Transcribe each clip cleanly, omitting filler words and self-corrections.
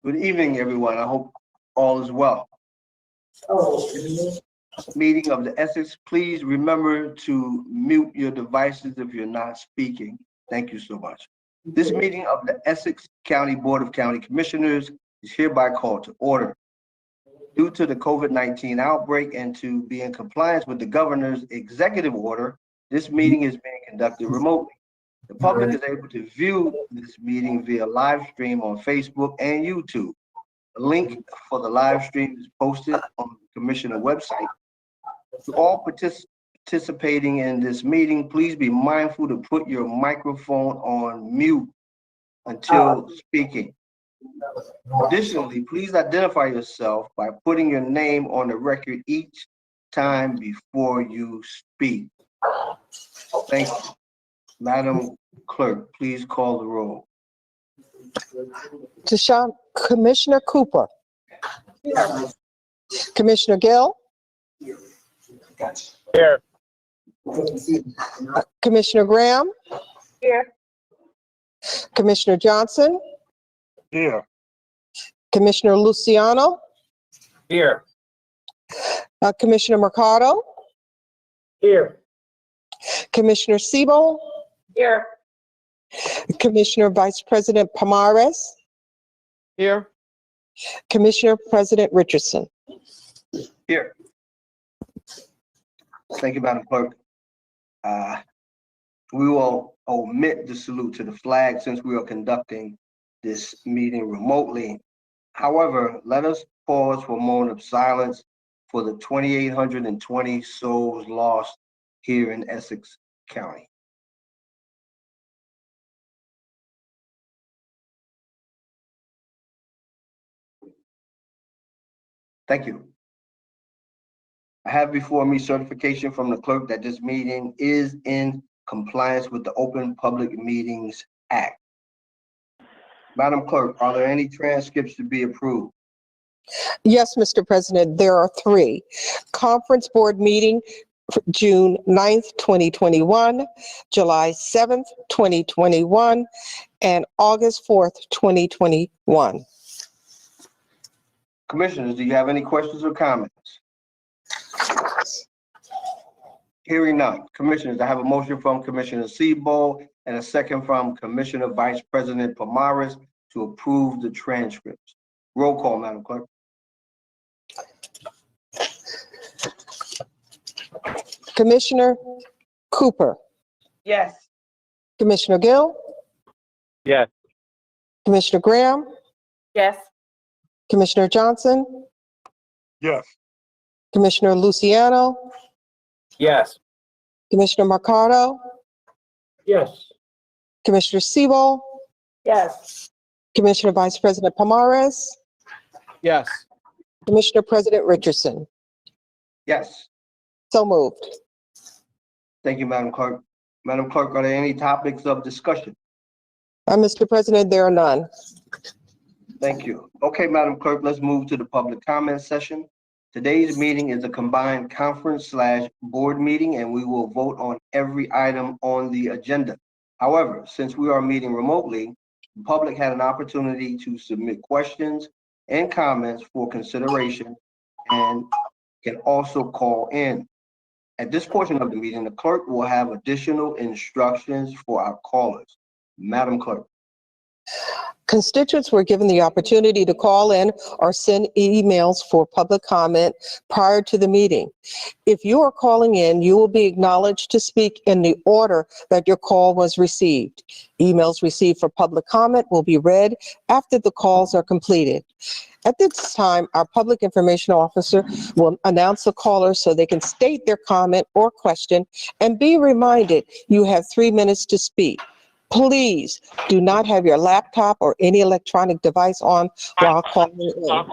Good evening, everyone. I hope all is well. Meeting of the Essex, please remember to mute your devices if you're not speaking. Thank you so much. This meeting of the Essex County Board of County Commissioners is hereby called to order. Due to the COVID-19 outbreak and to be in compliance with the governor's executive order, this meeting is being conducted remotely. The public is able to view this meeting via live stream on Facebook and YouTube. The link for the live stream is posted on the Commissioner website. To all participating in this meeting, please be mindful to put your microphone on mute until speaking. Additionally, please identify yourself by putting your name on the record each time before you speak. Thank you. Madam Clerk, please call the roll. Commissioner Cooper. Commissioner Gill. Here. Commissioner Graham. Here. Commissioner Johnson. Here. Commissioner Luciano. Here. Commissioner Mercado. Here. Commissioner Siebel. Here. Commissioner Vice President Pomares. Here. Commissioner President Richardson. Here. Thank you, Madam Clerk. We will omit the salute to the flag since we are conducting this meeting remotely. However, let us pause for a moment of silence for the 2,820 souls lost here in Essex County. Thank you. I have before me certification from the clerk that this meeting is in compliance with the Open Public Meetings Act. Madam Clerk, are there any transcripts to be approved? Yes, Mr. President, there are 3. Conference Board meeting, June 9th, 2021, July 7th, 2021, and August 4th, 2021. Commissioners, do you have any questions or comments? Hearing none. Commissioners, I have a motion from Commissioner Siebel and a second from Commissioner Vice President Pomares to approve the transcripts. Roll call, Madam Clerk. Commissioner Cooper. Yes. Commissioner Gill. Yes. Commissioner Graham. Yes. Commissioner Johnson. Yes. Commissioner Luciano. Yes. Commissioner Mercado. Yes. Commissioner Siebel. Yes. Commissioner Vice President Pomares. Yes. Commissioner President Richardson. Yes. So moved. Thank you, Madam Clerk. Madam Clerk, are there any topics of discussion? Mr. President, there are none. Thank you. Okay, Madam Clerk, let's move to the public comment session. Today's meeting is a combined conference/board meeting, and we will vote on every item on the agenda. However, since we are meeting remotely, the public had an opportunity to submit questions and comments for consideration and can also call in. At this portion of the meeting, the clerk will have additional instructions for our callers. Madam Clerk. Constituents were given the opportunity to call in or send emails for public comment prior to the meeting. If you are calling in, you will be acknowledged to speak in the order that your call was received. Emails received for public comment will be read after the calls are completed. At this time, our public information officer will announce the caller so they can state their comment or question, and be reminded you have 3 minutes to speak. Please do not have your laptop or any electronic device on while calling in.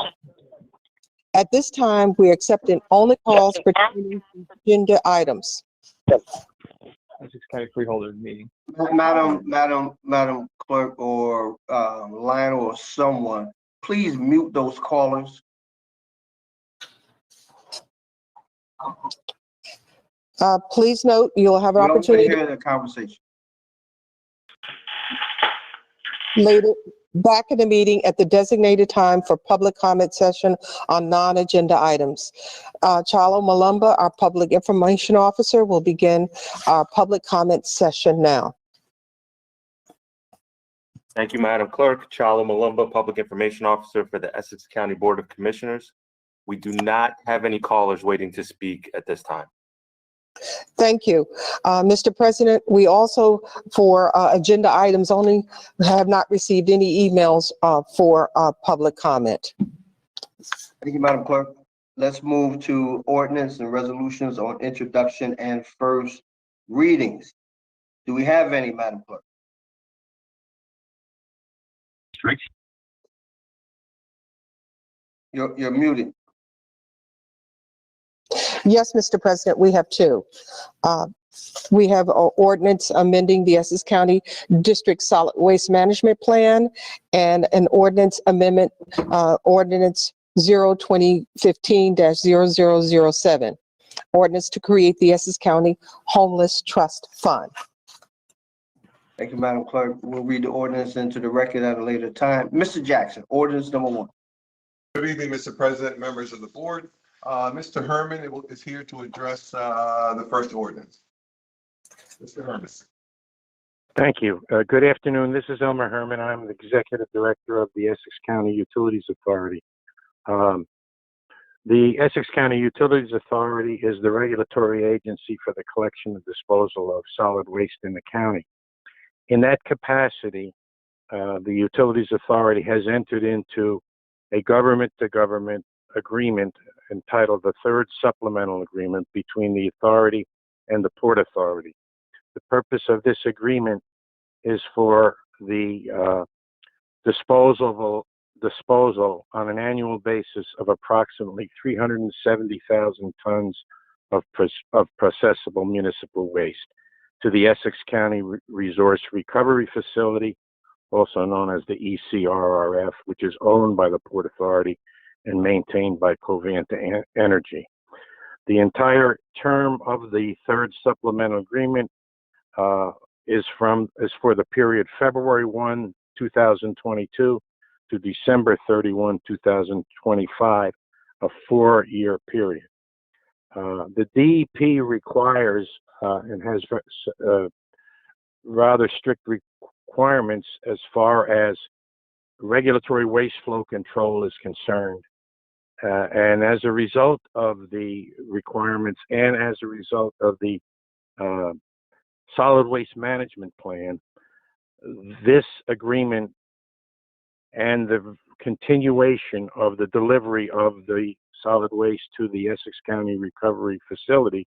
At this time, we're accepting only calls pertaining to agenda items. Essex County Freeholders meeting. Madam Clerk or Lionel or someone, please mute those callers. Please note, you'll have an opportunity to hear the conversation. later. back in the meeting at the designated time for public comment session on non-agenda items. Chalo Malumba, our Public Information Officer, will begin our public comment session now. Thank you, Madam Clerk. Chalo Malumba, Public Information Officer for the Essex County Board of Commissioners. We do not have any callers waiting to speak at this time. Thank you. Mr. President, we also, for agenda items only, have not received any emails for public comment. Thank you, Madam Clerk. Let's move to ordinance and resolutions on introduction and first readings. Do we have any, Madam Clerk? You're muted. Yes, Mr. President, we have two. We have an ordinance amending the Essex County District Solid Waste Management Plan and an ordinance amendment, ordinance 0-2015-0007. Ordinance to create the Essex County Homeless Trust Fund. Thank you, Madam Clerk. We'll read the ordinance into the record at a later time. Mr. Jackson, ordinance number 1. Good evening, Mr. President, members of the board. Mr. Herman is here to address the first ordinance. Mr. Herman. Thank you. Good afternoon. This is Elmer Herman. I'm the Executive Director of the Essex County Utilities Authority. The Essex County Utilities Authority is the regulatory agency for the collection and disposal of solid waste in the county. In that capacity, the Utilities Authority has entered into a government-to-government agreement entitled the Third Supplemental Agreement between the authority and the Port Authority. The purpose of this agreement is for the disposal on an annual basis of approximately 370,000 tons of processable municipal waste to the Essex County Resource Recovery Facility, also known as the ECRRF, which is owned by the Port Authority and maintained by Covanta Energy. The entire term of the Third Supplemental Agreement is for the period February 1, 2022 to December 31, 2025, a 4-year period. The DEP requires and has rather strict requirements as far as regulatory waste flow control is concerned. And as a result of the requirements and as a result of the solid waste management plan, this agreement and the continuation of the delivery of the solid waste to the Essex County Recovery Facility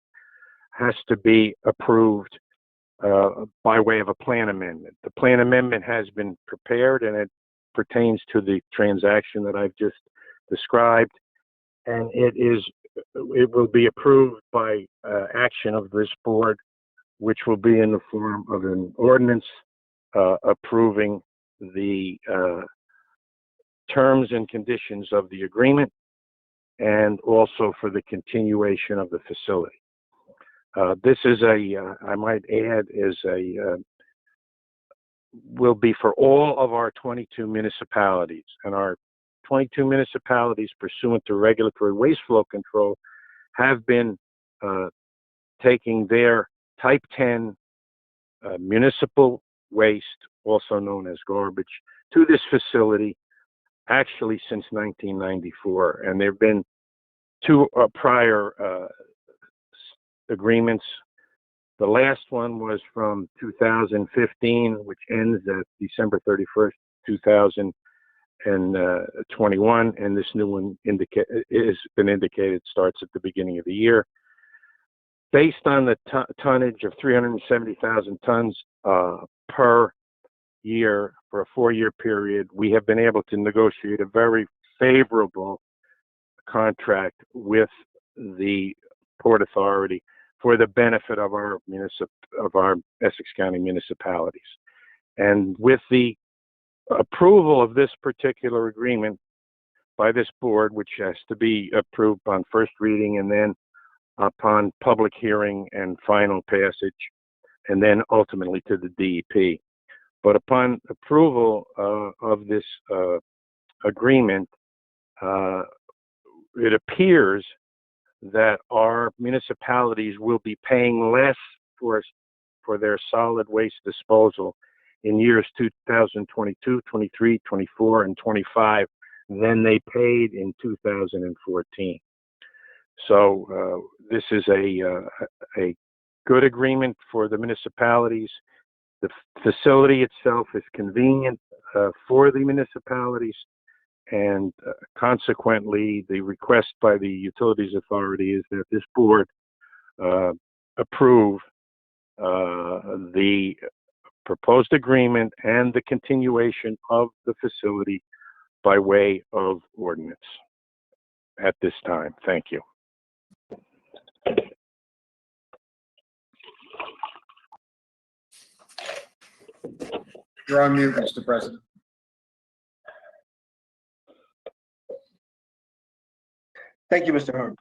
has to be approved by way of a plan amendment. The plan amendment has been prepared and it pertains to the transaction that I've just described, and it will be approved by action of this board, which will be in the form of an ordinance approving the terms and conditions of the agreement and also for the continuation of the facility. This is I might add, will be for all of our 22 municipalities, and our 22 municipalities pursuant to regulatory waste flow control have been taking their type 10 municipal waste, also known as garbage, to this facility actually since 1994. And there have been 2 prior agreements. The last one was from 2015, which ends at December 31st, 2021, and this new one has been indicated starts at the beginning of the year. Based on the tonnage of 370,000 tons per year for a 4-year period, we have been able to negotiate a very favorable contract with the Port Authority for the benefit of our Essex County municipalities. And with the approval of this particular agreement by this board, which has to be approved on first reading and then upon public hearing and final passage, and then ultimately to the DEP, But upon approval of this agreement, it appears that our municipalities will be paying less for their solid waste disposal in years 2022, 23, 24, and 25 than they paid in 2014. So this is a good agreement for the municipalities. The facility itself is convenient for the municipalities, and consequently, the request by the Utilities Authority is that this board approve the proposed agreement and the continuation of the facility by way of ordinance at this time. Thank you. You're on mute, Mr. President. Thank you, Mr. Herman.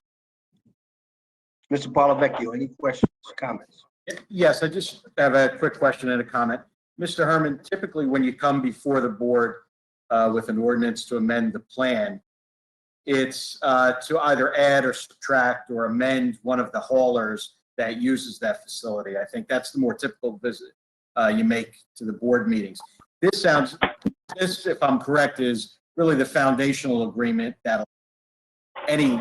Mr. Polavecchio, any questions, comments? Yes, I just have a quick question and a comment. Mr. Herman, typically when you come before the board with an ordinance to amend the plan, it's to either add or subtract or amend one of the haulers that uses that facility. I think that's the more typical visit you make to the board meetings. This, if I'm correct, is really the foundational agreement that any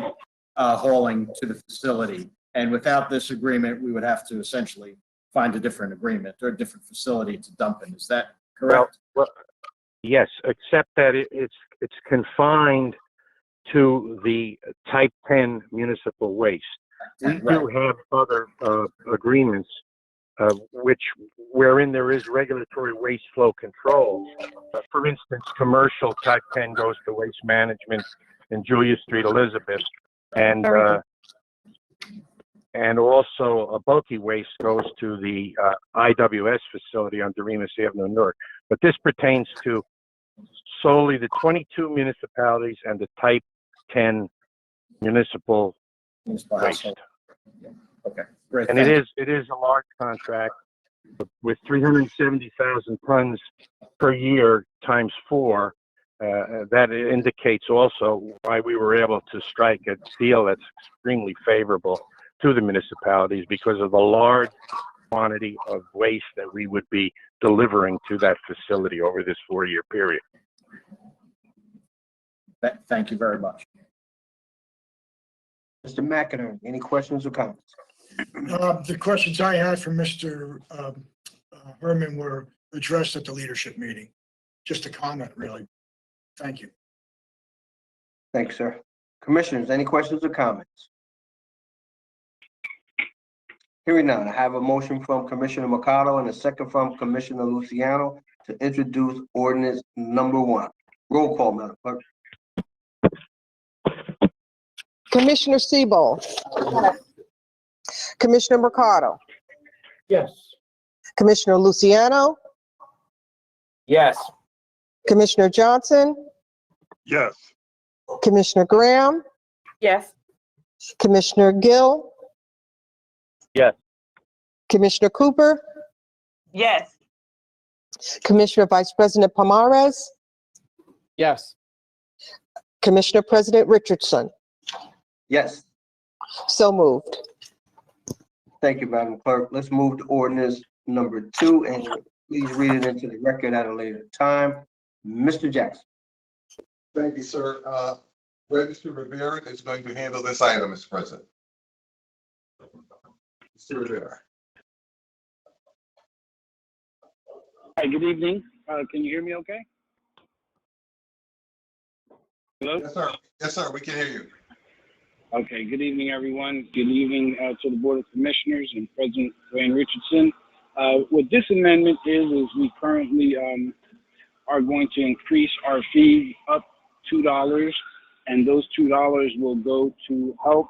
hauling to the facility. And without this agreement, we would have to essentially find a different agreement or a different facility to dump in. Is that correct? Well, yes, except that it's confined to the Type 10 municipal waste. We do have other agreements wherein there is regulatory waste flow control. For instance, commercial Type 10 goes to Waste Management in Julia Street, Elizabeth, and also a bulky waste goes to the IWS facility on Doremus Avenue, Newark. But this pertains to solely the 22 municipalities and the Type 10 municipal waste. Household. Okay, great. And it is a large contract with 370,000 tons per year times 4. That indicates also why we were able to strike a deal that's extremely favorable to the municipalities, because of the large quantity of waste that we would be delivering to that facility over this 4-year period. Thank you very much. Mr. McInerney, any questions or comments? The questions I had for Mr. Herman were addressed at the leadership meeting. Just a comment, really. Thank you. Thanks, sir. Commissioners, any questions or comments? Hearing none, I have a motion from Commissioner Mercado and a second from Commissioner Luciano to introduce ordinance number 1. Roll call, Madam Clerk. Commissioner Sebo. Commissioner Mercado. Yes. Commissioner Luciano. Yes. Commissioner Johnson. Yes. Commissioner Graham. Yes. Commissioner Gill. Yes. Commissioner Cooper. Yes. Commissioner Vice President Pomares. Yes. Commissioner President Richardson. Yes. So moved. Thank you, Madam Clerk. Let's move to ordinance number 2, and please read it into the record at a later time. Mr. Jackson. Thank you, sir. Registrar Rivera is going to handle this item, Mr. President. Mr. Rivera. Hi, good evening. Can you hear me okay? Hello? Yes, sir. Yes, sir. We can hear you. Okay, good evening, everyone. Good evening to the Board of Commissioners and President Wayne Richardson. What this amendment is we currently are going to increase our fee up $2, and those $2 will go to help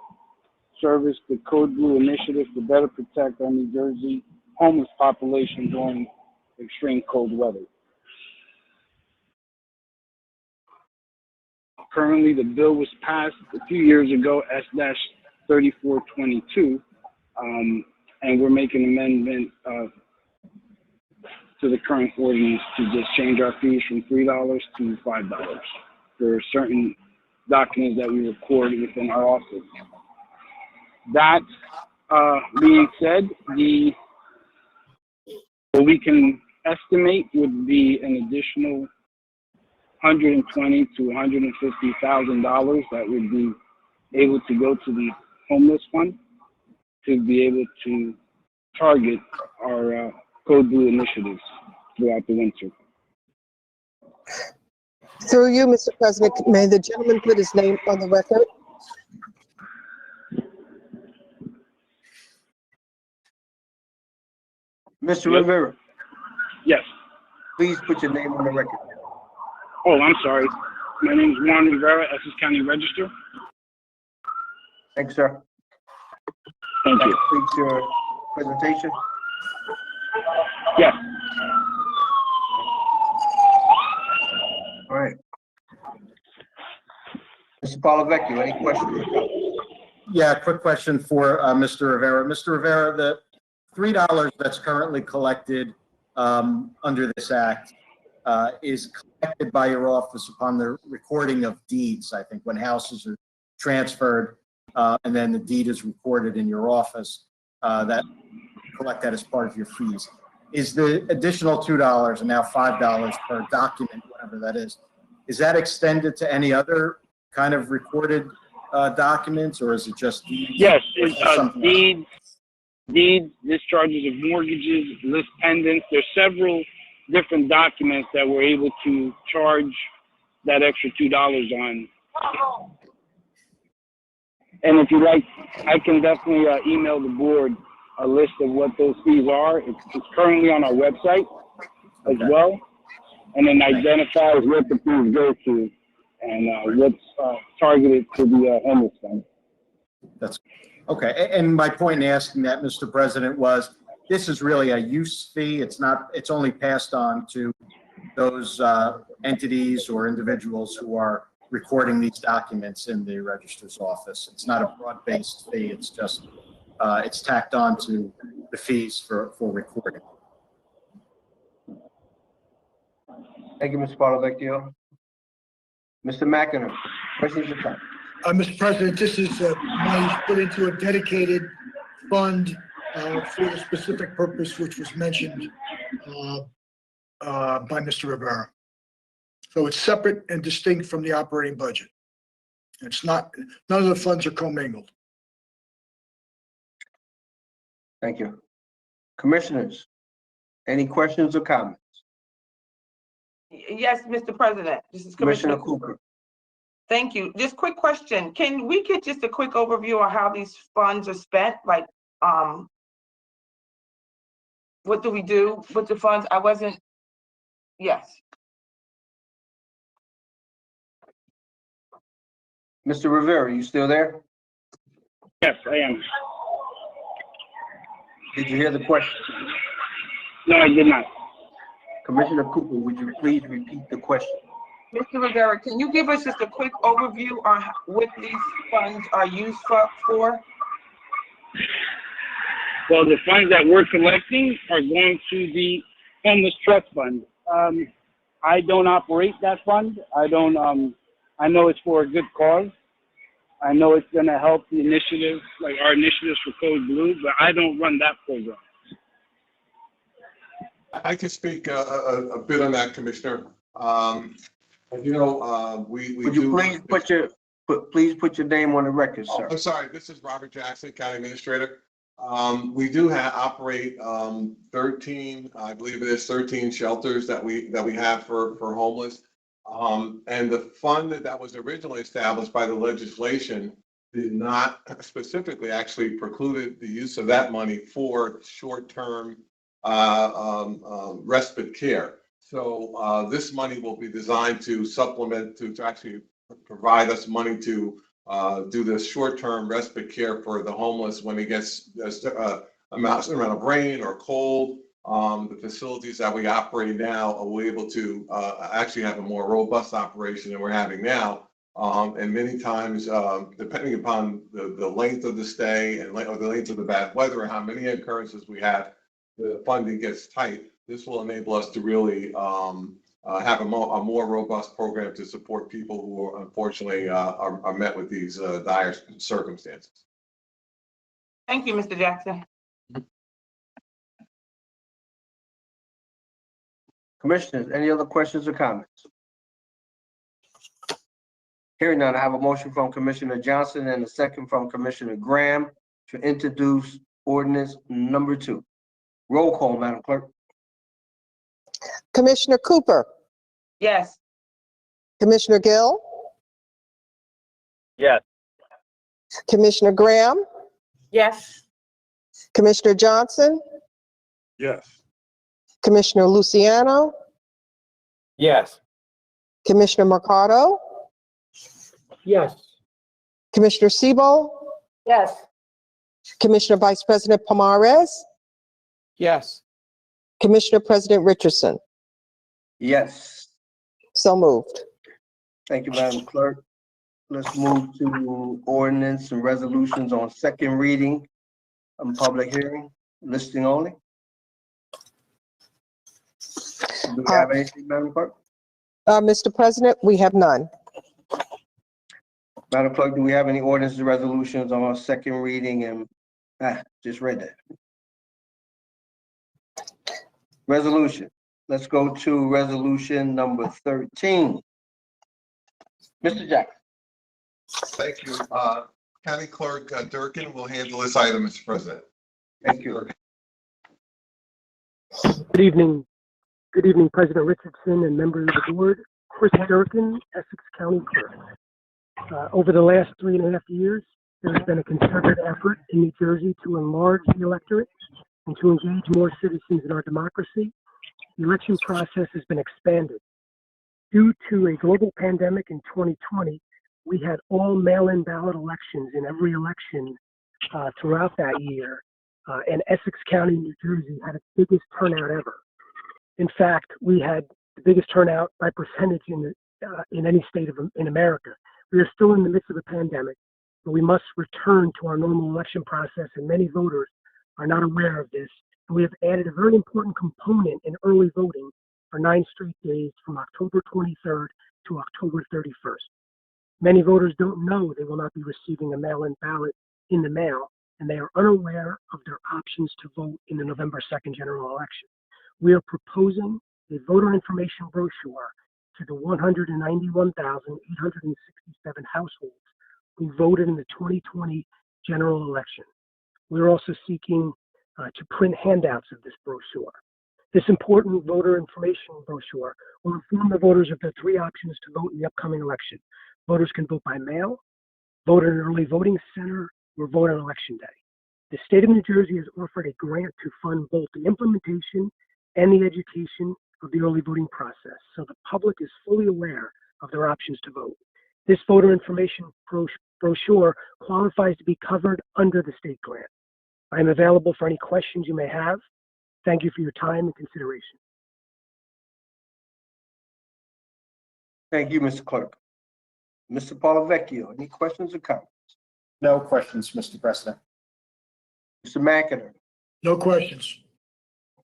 service the Code Blue initiative to better protect our New Jersey homeless population during extreme cold weather. Currently, the bill was passed a few years ago, S-3422, and we're making an amendment to the current ordinance to just change our fees from $3 to $5 for certain documents that we record within our office. That being said, what we can estimate would be an additional $120,000 to $150,000 that would be able to go to the homeless fund to be able to target our Code Blue initiatives throughout the winter. Through you, Mr. President, may the gentleman put his name on the record? Mr. Yes. Rivera, Yes. please put your name on the record. Oh, I'm sorry. My name is Juan Rivera, Essex County Register. Thanks, sir. Thank That you. completes your presentation. Yes. All right. Mr. Polavecchio, any questions? Yeah, quick question for Mr. Rivera. Mr. Rivera, the $3 that's currently collected under this act is collected by your office upon the recording of deeds, I think, when houses are transferred and then the deed is recorded in your office, that collect that as part of your fees. Is the additional $2 and now $5 per document, whatever that is that extended to any other kind of recorded documents, or is it just deeds? Yes, Or is it's there something else? deeds, discharges of mortgages, list pendants. There's several different documents that we're able to charge that extra $2 on. And if you like, I can definitely email the board a list of what those fees are. It's currently on our website as well, and then identifies what the fees go to and what's targeted to the homeless fund. That's okay. And my point in asking that, Mr. President, was this is really a use fee. It's not, it's only passed on to those entities or individuals who are recording these documents in the registrar's office. It's not a broad-based fee. It's just, it's tacked on to the fees for recording. Thank you, Mr. Polavecchio. Mr. McInerney, questions or comments? Mr. President, this is money put into a dedicated fund for the specific purpose which was mentioned by Mr. Rivera. So it's separate and distinct from the operating budget. It's not, none of the funds are commingled. Thank you. Commissioners, any questions or comments? Yes, Mr. President, this is Commissioner Commissioner Cooper. Thank you. Just quick question. Can we get just a quick overview of how these funds are spent? Like, what do we do with the funds? I wasn't, yes. Mr. Rivera, you still there? Yes, I am. Did you hear the question? No, I did not. Commissioner Cooper, would you please repeat the question? Mr. Rivera, can you give us just a quick overview on what these funds are used for? Well, the funds that we're collecting are going to the homeless trust fund. I don't operate that fund. I know it's for a good cause. I know it's going to help the initiatives, like our initiatives for Code Blue, but I don't run that program. I can speak a bit on that, Commissioner. You know, we Would you please put your name on the record, Oh, sir? I'm sorry, this is Robert Jackson, County Administrator. We do operate 13, I believe it is 13 shelters that we have for homeless. And the fund that was originally established by the legislation did not specifically actually precluded the use of that money for short-term respite care. So this money will be designed to supplement, to actually provide us money to do the short-term respite care for the homeless when it gets amounts around of rain or cold. The facilities that we operate now are able to actually have a more robust operation than we're having now. And many times, depending upon the length of the stay and the length of the bad weather and how many occurrences we have, the funding gets tight. This will enable us to really have a more robust program to support people who are unfortunately are met with these dire circumstances. Thank you, Mr. Jackson. Commissioners, any other questions or comments? Hearing none, I have a motion from Commissioner Johnson and a second from Commissioner Graham to introduce ordinance number 2. Roll call, Madam Clerk. Commissioner Cooper, Yes. Commissioner Gill, Yes. Commissioner Graham, Yes. Commissioner Johnson, Yes. Commissioner Luciano, Yes. Commissioner Mercado, Yes. Commissioner Siebel, Yes. Commissioner Vice President Pomares, Yes. Commissioner President Richardson. Yes. So moved. Thank you, Madam Clerk. Let's move to ordinance and resolutions on second reading and public hearing, listing only. Do we have anything, Madam Clerk? Mr. President, we have none. Madam Clerk, do we have any ordinances and resolutions on second reading and, just read that. Resolution. Let's go to resolution number 13. Mr. Jackson. Thank you. County Clerk Durkin will handle this item, Mr. President. Thank you. Good evening. Good evening, President Richardson and members of the board. Chris Durkin, Essex County Clerk. Over the last 3.5 years, there has been a concerted effort in New Jersey to enlarge the electorate and to engage more citizens in our democracy. The election process has been expanded. Due to a global pandemic in 2020, we had all mail-in ballot elections in every election throughout that year. And Essex County, New Jersey had its biggest turnout ever. In fact, we had the biggest turnout by percentage in any state in America. We are still in the midst of a pandemic, but we must return to our normal election process, and many voters are not aware of this. And we have added a very important component in early voting for 9 straight days from October 23rd to October 31st. Many voters don't know they will not be receiving a mail-in ballot in the mail, and they are unaware of their options to vote in the November 2nd general election. We are proposing a voter information brochure to the 191,867 households who voted in the 2020 general election. We're also seeking to print handouts of this brochure. This important voter information brochure will inform the voters of the 3 options to vote in the upcoming election. Voters can vote by mail, vote in an early voting center, or vote on election day. The state of New Jersey has offered a grant to fund both the implementation and the education of the early voting process, so the public is fully aware of their options to vote. This voter information brochure qualifies to be covered under the state grant. I am available for any questions you may have. Thank you for your time and consideration. Thank you, Mr. Clerk. Mr. Polavecchio, any questions or comments? No questions, Mr. President. Mr. McInerney, No questions.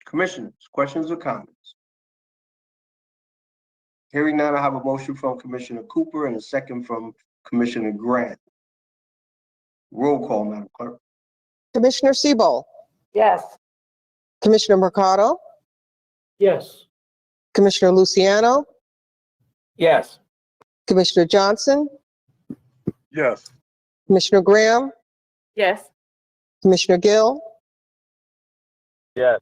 Commissioners, questions or comments? Hearing none, I have a motion from Commissioner Cooper and a second from Commissioner Grant. Roll call, Madam Clerk. Commissioner Siebel, Yes. Commissioner Mercado, Yes. Commissioner Luciano, Yes. Commissioner Johnson, Yes. Commissioner Graham, Yes. Commissioner Gill, Yes.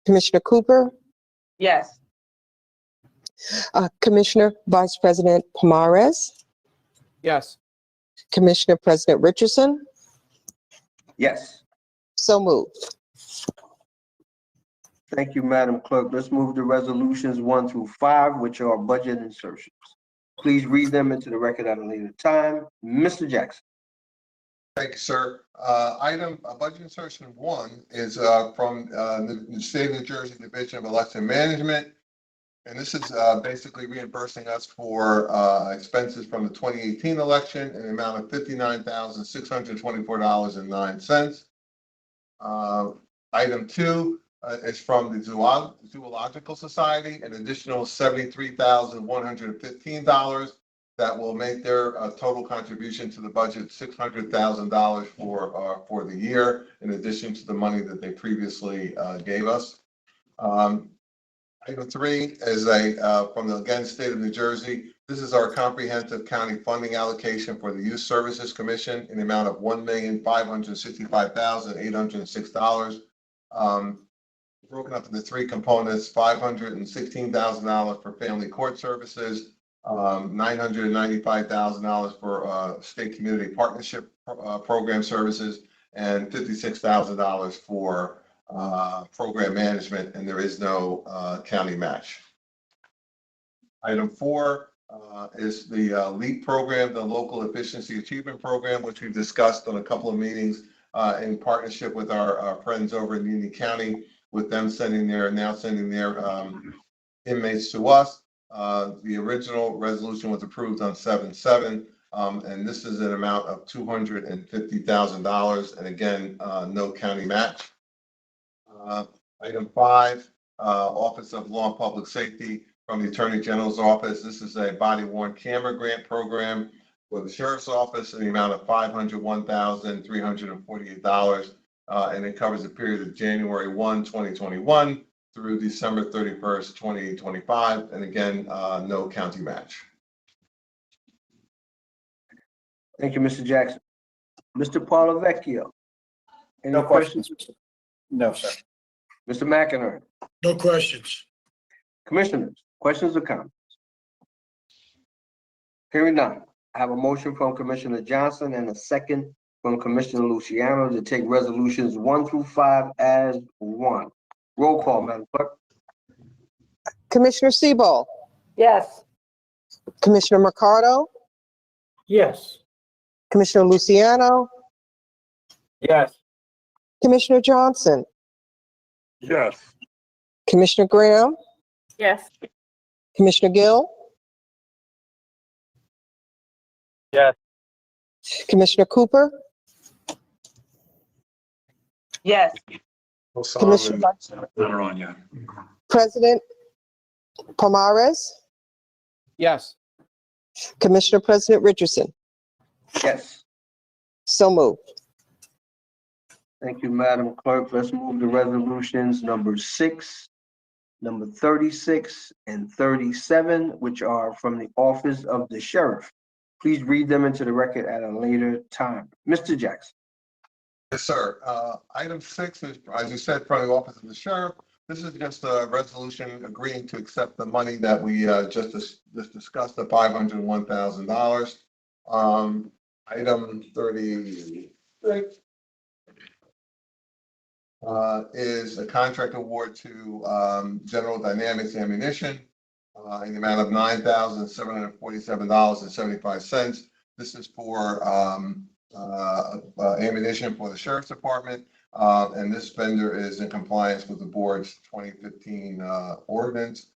Commissioner Cooper, Yes. Commissioner Vice President Pomares, Yes. Commissioner President Richardson. Yes. So moved. Thank you, Madam Clerk. Let's move to resolutions 1 through 5, which are budget insertions. Please read them into the record at a later time. Mr. Jackson. Thank you, sir. Budget insertion 1 is from the State of New Jersey Division of Election Management. And this is basically reimbursing us for expenses from the 2018 election in the amount of $59,624.09. Item 2 is from the Zoological Society, an additional $73,115 that will make their total contribution to the budget $600,000 for the year, in addition to the money that they previously gave us. Item 3 is from the, again, state of New Jersey. This is our comprehensive county funding allocation for the Youth Services Commission in the amount of $1,565,806. Broken up into 3 components: $516,000 for family court services, $995,000 for state community partnership program services, and $56,000 for program management, and there is no county match. Item 4 is the LEAP program, the Local Efficiency Achievement Program, which we've discussed on a couple of meetings in partnership with our friends over in Union County, with them sending their inmates to us. The original resolution was approved on 7/7, and this is an amount of $250,000, and again, no county match. Item 5, Office of Law and Public Safety from the Attorney General's Office. This is a body-worn camera grant program for the Sheriff's Office in the amount of $501,348, and it covers the period of January 1, 2021 through December 31st, 2025, and again, no county match. Thank you, Mr. Jackson. Mr. Paulavecchio. Any No questions. No, sir. Mr. McInerney. No questions. Commissioners, questions or comments? Hearing none, I have a motion from Commissioner Johnson and a second from Commissioner Luciano to take resolutions 1 through 5 as one. Roll call, Madam Clerk. Commissioner Sebo, Yes. Commissioner Mercado, Yes. Commissioner Luciano, Yes. Commissioner Johnson, Yes. Commissioner Graham, Yes. Commissioner Gill, Yes. Commissioner Cooper, Yes. Commissioner President Pomares, Yes. Commissioner President Richardson. Yes. So moved. Thank you, Madam Clerk. Let's move to resolutions number 6, number 36, and 37, which are from the Office of the Sheriff. Please read them into the record at a later time. Mr. Jackson. Yes, sir. Item 6 is, as you said, from the Office of the Sheriff. This is just a resolution agreeing to accept the money that we just discussed, the $501,000. Item 36 is a contract award to General Dynamics Ammunition in the amount of $9,747.75. This is for ammunition for the Sheriff's Department, and this vendor is in compliance with the board's 2015 ordinance.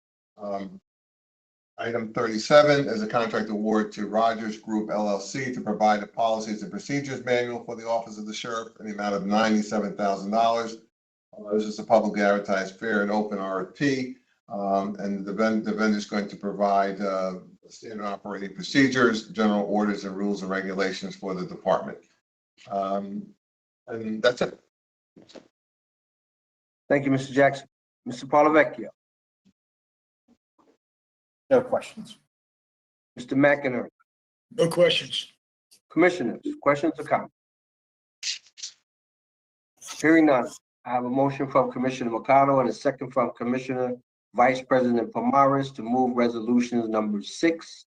Item 37 is a contract award to Rogers Group LLC to provide a policies and procedures manual for the Office of the Sheriff in the amount of $97,000. This is a publicly advertised fair and open RFP, and the vendor is going to provide standard operating procedures, general orders, and rules and regulations for the department. And that's it. Thank you, Mr. Jackson. Mr. Paulavecchio. No questions. Mr. McInerney. No questions. Commissioners, questions or comments? Hearing none, I have a motion from Commissioner Mercado and a second from Commissioner Vice President Pomares to move resolutions number 6,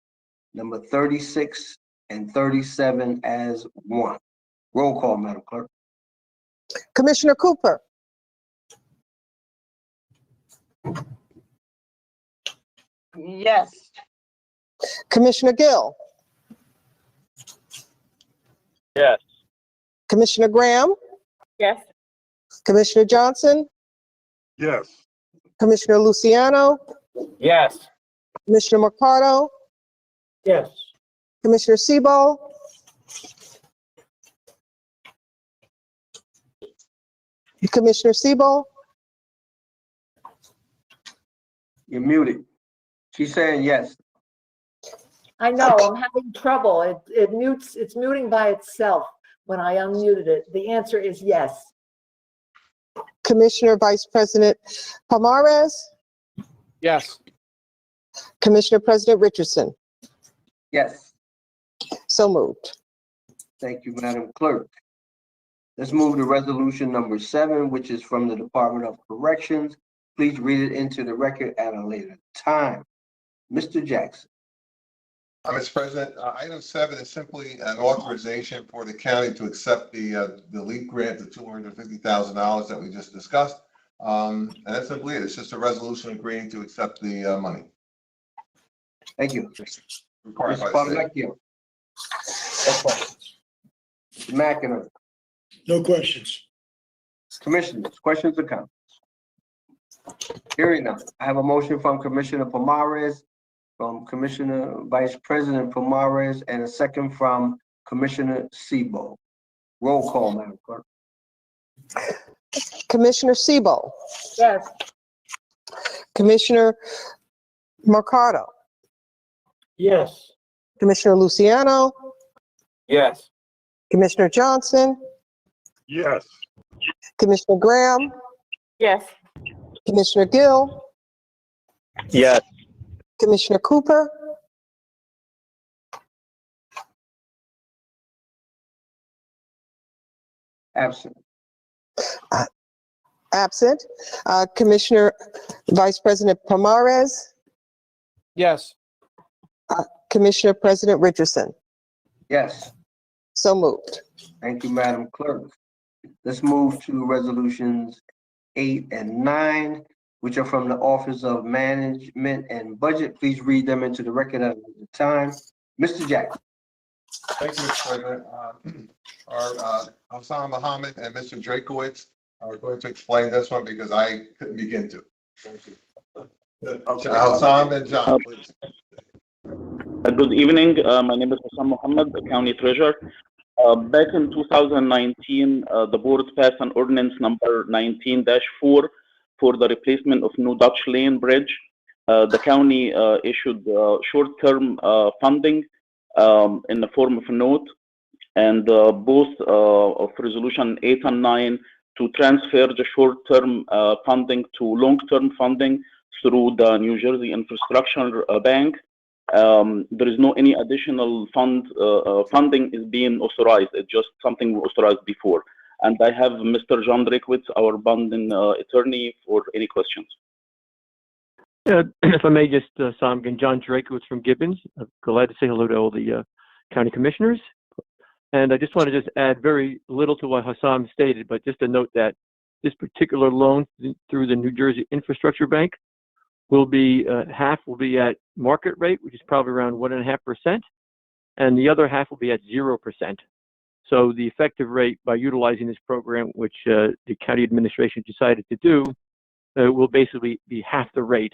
number 36, and 37 as one. Roll call, Madam Clerk. Commissioner Cooper, Yes. Commissioner Gill, Yes. Commissioner Graham, Yes. Commissioner Johnson, Yes. Commissioner Luciano, Yes. Commissioner Mercado, Yes. Commissioner Sebo, Commissioner Sebo, You're muted. She's saying yes. I know, I'm having trouble. It mutes, it's muting by itself when I unmuted it. The answer is yes. Commissioner Vice President Pomares, Yes. Commissioner President Richardson. Yes. So moved. Thank you, Madam Clerk. Let's move to resolution number 7, which is from the Department of Corrections. Please read it into the record at a later time. Mr. Jackson. Mr. President, item 7 is simply an authorization for the county to accept the LEAP grant of $250,000 that we just discussed. And that's simply it. It's just a resolution agreeing to accept the money. Thank you. Required Mr. by the state. Palavecchio. Mr. McInerney. No questions. Commissioners, questions or comments? Hearing none. I have a motion from Commissioner Pomares, from Commissioner Vice President Pomares, and a second from Commissioner Sebo. Roll call, Madam Clerk. Commissioner Sebo, Yes. Commissioner Mercado, Yes. Commissioner Luciano, Yes. Commissioner Johnson, Yes. Commissioner Graham, Yes. Commissioner Gill, Yes. Commissioner Cooper, Absent. absent. Commissioner Vice President Pomares, Yes. Commissioner President Richardson. Yes. So moved. Thank you, Madam Clerk. Let's move to resolutions 8 and 9, which are from the Office of Management and Budget. Please read them into the record at the time. Mr. Jackson. Thank you, Mr. President. Our Hassan Mohammed and Mr. Drakowitz are going to explain this one because I couldn't begin to. Thank you. Okay. Hassan and John, please. Good evening. My name is Hassan Mohammed, the County Treasurer. Back in 2019, the board passed an ordinance number 19-4 for the replacement of New Dutch Lane Bridge. The county issued short-term funding in the form of a note, and both of resolution 8 and 9 to transfer the short-term funding to long-term funding through the New Jersey Infrastructure Bank. There is no any additional funding is being authorized. It's just something we authorized before. And I have Mr. John Drakowitz, our bonding attorney, for any questions. If I may just, Sam, again, John Drakowitz from Gibbons. I'm glad to say hello to all the county commissioners. And I just want to just add very little to what Hassan stated, but just to note that this particular loan through the New Jersey Infrastructure Bank will be, half will be at market rate, which is probably around 1.5%, and the other half will be at 0%. So the effective rate by utilizing this program, which the county administration decided to do, will basically be half the rate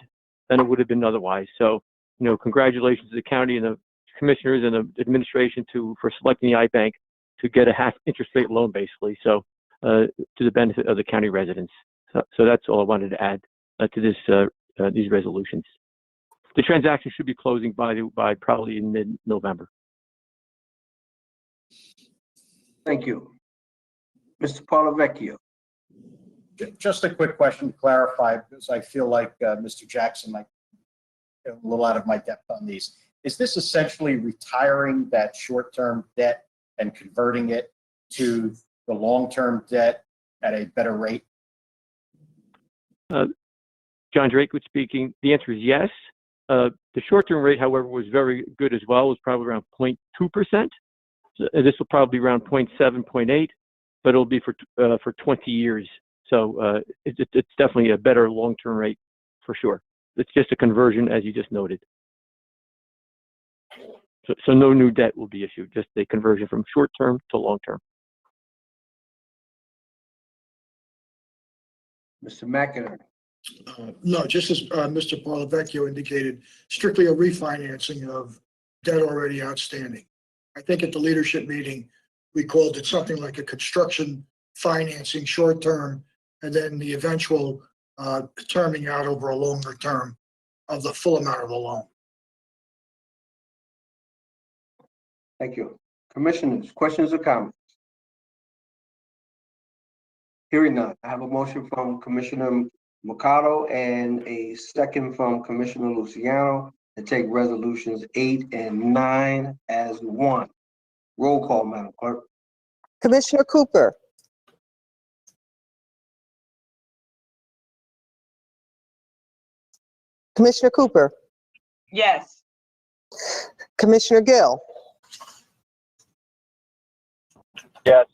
than it would have been otherwise. So, you know, congratulations to the county and the commissioners and the administration for selecting the iBank to get a half interest rate loan, basically. So, to the benefit of the county residents. So that's all I wanted to add to this. These resolutions. The transaction should be closing by probably in mid-November. Thank you. Mr. Palavecchio. Just a quick question to clarify, because I feel like Mr. Jackson might get a little out of my depth on these. Is this essentially retiring that short-term debt and converting it to the long-term debt at a better rate? John Drakowitz speaking. The answer is yes. The short-term rate, however, was very good as well. It was probably around 0.2%. So this will probably be around 0.7, 0.8, but it'll be for 20 years. So it's definitely a better long-term rate for sure. It's just a conversion, as you just noted. So no new debt will be issued, just a conversion from short-term to long-term. Mr. McInerney. No, just as Mr. Palavecchio indicated, strictly a refinancing of debt already outstanding. I think at the leadership meeting, we called it something like a construction financing short term, and then the eventual terming out over a longer term of the full amount of the loan. Thank you. Commissioners, questions or comments? Hearing none, I have a motion from Commissioner Mercado and a second from Commissioner Luciano to take resolutions 8 and 9 as one. Roll call, Madam Clerk. Commissioner Cooper, Commissioner Cooper, Yes. Commissioner Gill, Yes.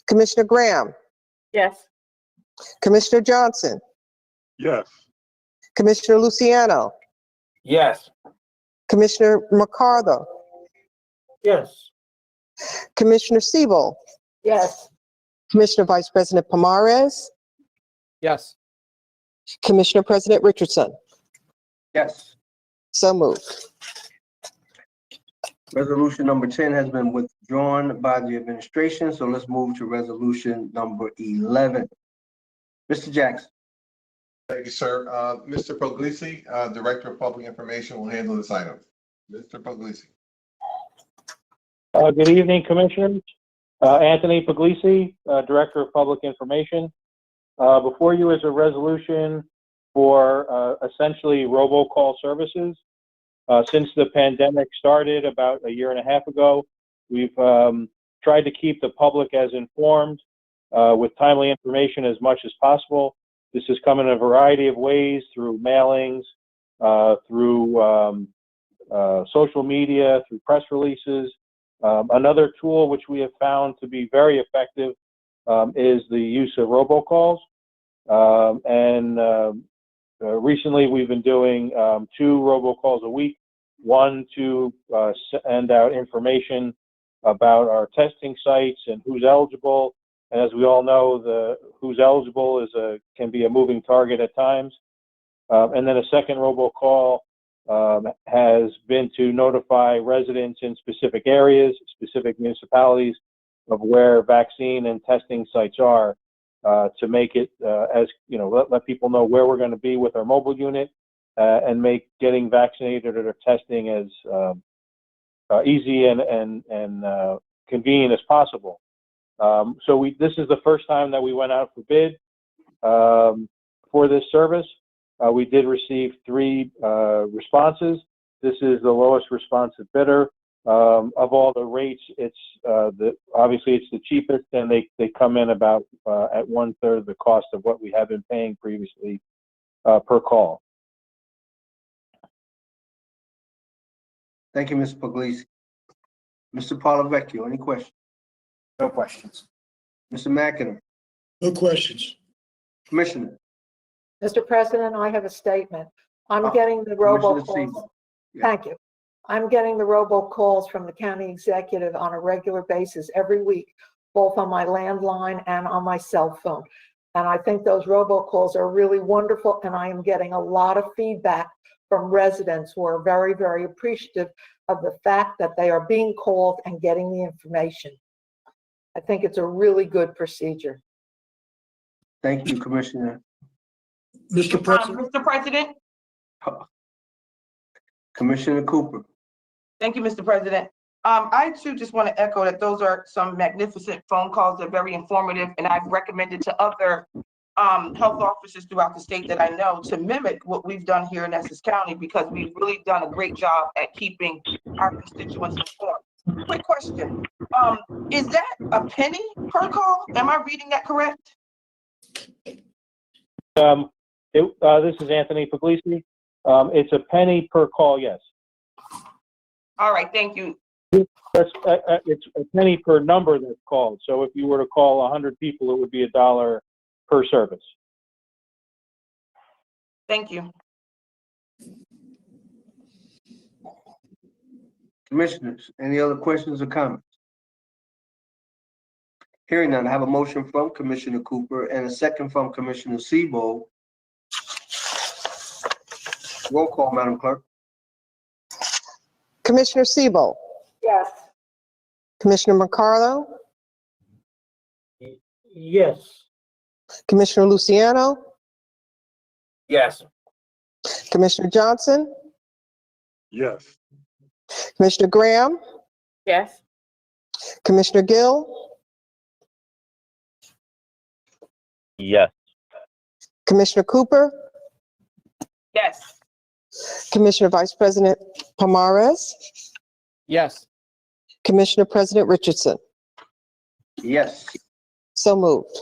Commissioner Graham, Yes. Commissioner Johnson, Yes. Commissioner Luciano, Yes. Commissioner McCarthy, Yes. Commissioner Siebel, Yes. Commissioner Vice President Pomares, Yes. Commissioner President Richardson. Yes. So moved. Resolution number 10 has been withdrawn by the administration, so let's move to resolution number 11. Mr. Jackson. Thank you, sir. Mr. Puglisi, Director of Public Information, will handle this item. Mr. Puglisi. Good evening, Commissioners. Anthony Puglisi, Director of Public Information. Before you is a resolution for essentially robocall services. Since the pandemic started about a year and a half ago, we've tried to keep the public as informed with timely information as much as possible. This has come in a variety of ways, through mailings, through social media, through press releases. Another tool which we have found to be very effective is the use of robocalls. Recently we've been doing 2 robocalls a week, one to send out information about our testing sites and who's eligible. And as we all know, the who's eligible can be a moving target at times. And then a second robocall has been to notify residents in specific areas, specific municipalities, of where vaccine and testing sites are, to make it as, you know, let people know where we're going to be with our mobile unit, and make getting vaccinated or testing as easy and convenient as possible. So this is the first time that we went out for bid for this service. We did receive 3 responses. This is the lowest responsive bidder. Of all the rates, it's obviously it's the cheapest, and they come in about at 1/3 the cost of what we have been paying previously per call. Thank you, Mr. Puglisi. Mr. Parlavecchio, any questions? No questions. Mr. McInerney, No questions. Commissioner. Mr. President, I have a statement. I'm Oh, getting the Commissioner robocalls. Siebel. Yeah. Thank you. I'm getting the robocalls from the county executive on a regular basis every week, both on my landline and on my cell phone. And I think those robocalls are really wonderful, and I am getting a lot of feedback from residents who are very, very appreciative of the fact that they are being called and getting the information. I think it's a really good procedure. Thank you, Commissioner. Mr. President, Mr. President. Commissioner Cooper. Thank you, Mr. President. I too just want to echo that those are some magnificent phone calls. They're very informative, and I've recommended to other health officers throughout the state that I know to mimic what we've done here in Essex County, because we've really done a great job at keeping our constituents informed. Quick question. Is that a penny per call? Am I reading that correct? This is Anthony Puglisi. It's a penny per call, yes. All right, thank you. It's a penny per number that's called. So if you were to call 100 people, it would be $1 per service. Thank you. Commissioners, any other questions or comments? Hearing none, I have a motion from Commissioner Cooper and a second from Commissioner Siebel. Roll call, Madam Clerk. Commissioner Siebel, Yes. Commissioner McCarthy, Yes. Commissioner Luciano, Yes. Commissioner Johnson, Yes. Commissioner Graham, Yes. Commissioner Gill, Yes. Commissioner Cooper, Yes. Commissioner Vice President Pomares, Yes. Commissioner President Richardson. Yes. So moved.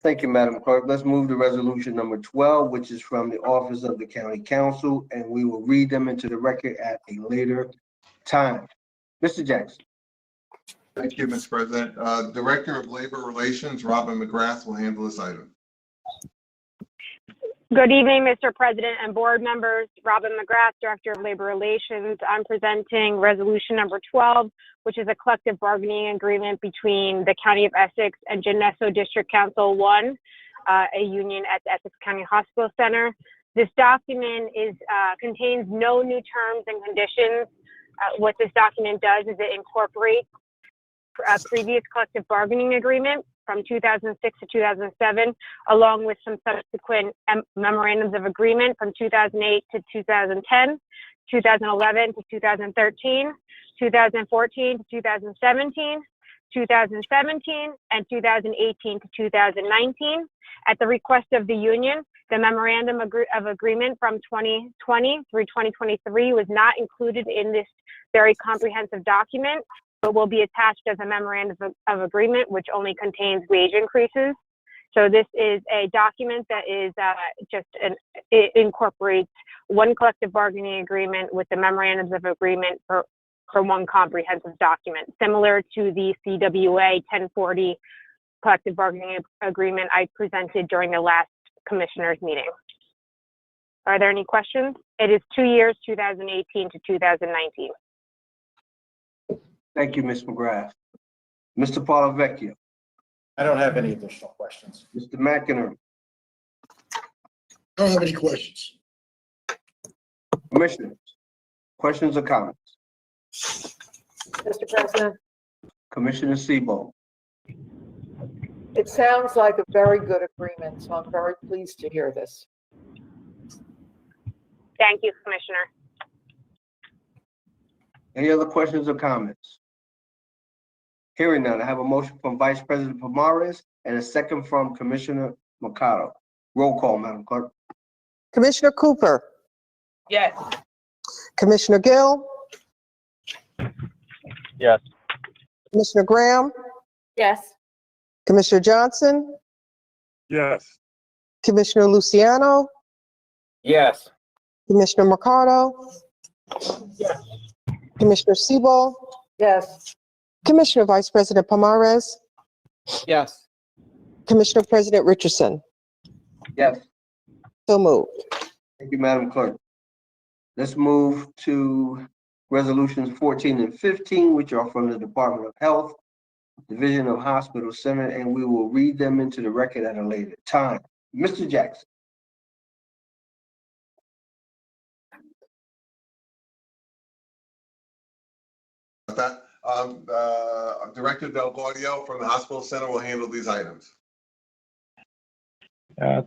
Thank you, Madam Clerk. Let's move to resolution number 12, which is from the Office of the County Council, and we will read them into the record at a later time. Mr. Jackson. Thank you, Mr. President. Director of Labor Relations, Robin McGrath, will handle this item. Good evening, Mr. President and board members. Robin McGrath, Director of Labor Relations. I'm presenting resolution number 12, which is a collective bargaining agreement between the County of Essex and Geneso District Council 1, a union at the Essex County Hospital Center. This document contains no new terms and conditions. What this document does is it incorporates a previous collective bargaining agreement from 2006 to 2007, along with some subsequent memorandums of agreement from 2008 to 2010, 2011 to 2013, 2014 to 2017, 2017, and 2018 to 2019. At the request of the union, the memorandum of agreement from 2020 through 2023 was not included in this very comprehensive document, but will be attached as a memorandum of agreement, which only contains wage increases. So this is a document that is it incorporates one collective bargaining agreement with the memorandums of agreement for one comprehensive document, similar to the CWA 1040 collective bargaining agreement I presented during the last commissioners meeting. Are there any questions? It is 2 years, 2018 to 2019. Thank you, Ms. McGrath. Mr. Polavecchio. I don't have any additional questions. Mr. McInerney. I don't have any questions. Commissioners, questions or comments? Mr. President, Commissioner Sebo. it sounds like a very good agreement, so I'm very pleased to hear this. Thank you, Commissioner. Any other questions or comments? Hearing none, I have a motion from Vice President Pomares and a second from Commissioner Mercado. Roll call, Madam Clerk. Commissioner Cooper, Yes. Commissioner Gill, Yes. Commissioner Graham, Yes. Commissioner Johnson, Yes. Commissioner Luciano, Yes. Commissioner Mercado, Commissioner Sebo, Yes. Commissioner Vice President Pomares, Yes. Commissioner President Richardson. Yes. So moved. Thank you, Madam Clerk. Let's move to resolutions 14 and 15, which are from the Department of Health, Division of Hospital Center, and we will read them into the record at a later time. Mr. Jackson. Director Del Gaudio from the Hospital Center will handle these items.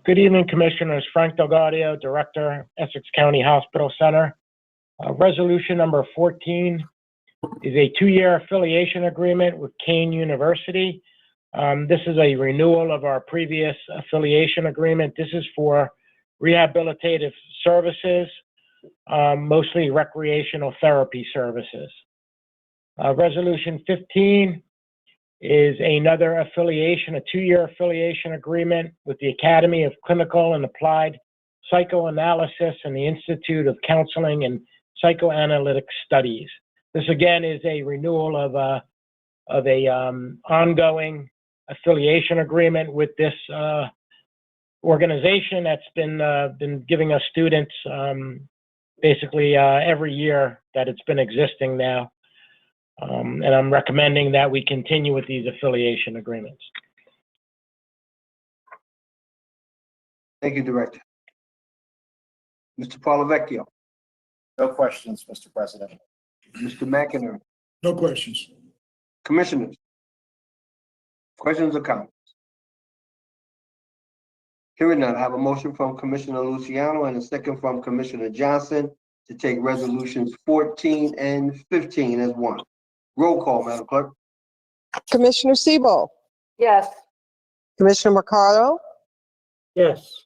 Good evening, Commissioners. Frank Delgadio, Director, Essex County Hospital Center. Resolution number 14 is a 2-year affiliation agreement with Kane University. This is a renewal of our previous affiliation agreement. This is for rehabilitative services, mostly recreational therapy services. Resolution 15 is another affiliation, a 2-year affiliation agreement with the Academy of Clinical and Applied Psychoanalysis and the Institute of Counseling and Psychoanalytic Studies. This again is a renewal of a ongoing affiliation agreement with this organization that's been giving us students basically every year that it's been existing now. And I'm recommending that we continue with these affiliation agreements. Thank you, Director. Mr. Polavecchio. No questions, Mr. President. Mr. McInerney. No questions. Commissioners, questions or comments? Hearing none, I have a motion from Commissioner Luciano and a second from Commissioner Johnson to take resolutions 14 and 15 as one. Roll call, Madam Clerk. Commissioner Sebo, Yes. Commissioner Mercado, Yes.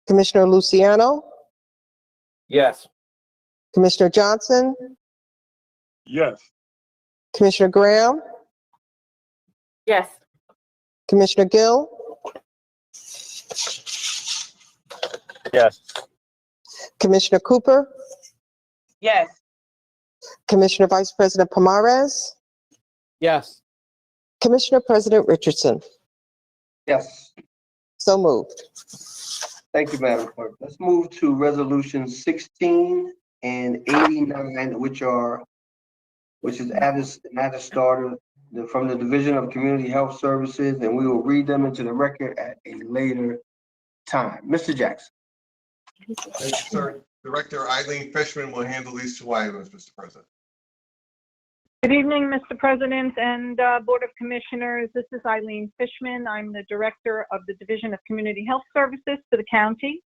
Commissioner Luciano, Yes. Commissioner Johnson, Yes. Commissioner Graham, Yes. Commissioner Gill, Yes. Commissioner Cooper, Yes. Commissioner Vice President Pomares, Yes. Commissioner President Richardson. Yes. So moved. Thank you, Madam Clerk. Let's move to resolutions 16 and 89, which is added starter from the Division of Community Health Services, and we will read them into the record at a later time. Mr. Jackson. Thank you, sir. Director Eileen Fishman will handle these two items, Mr. President. Good evening, Mr. President and Board of Commissioners. This is Eileen Fishman. I'm the Director of the Division of Community Health Services for the county.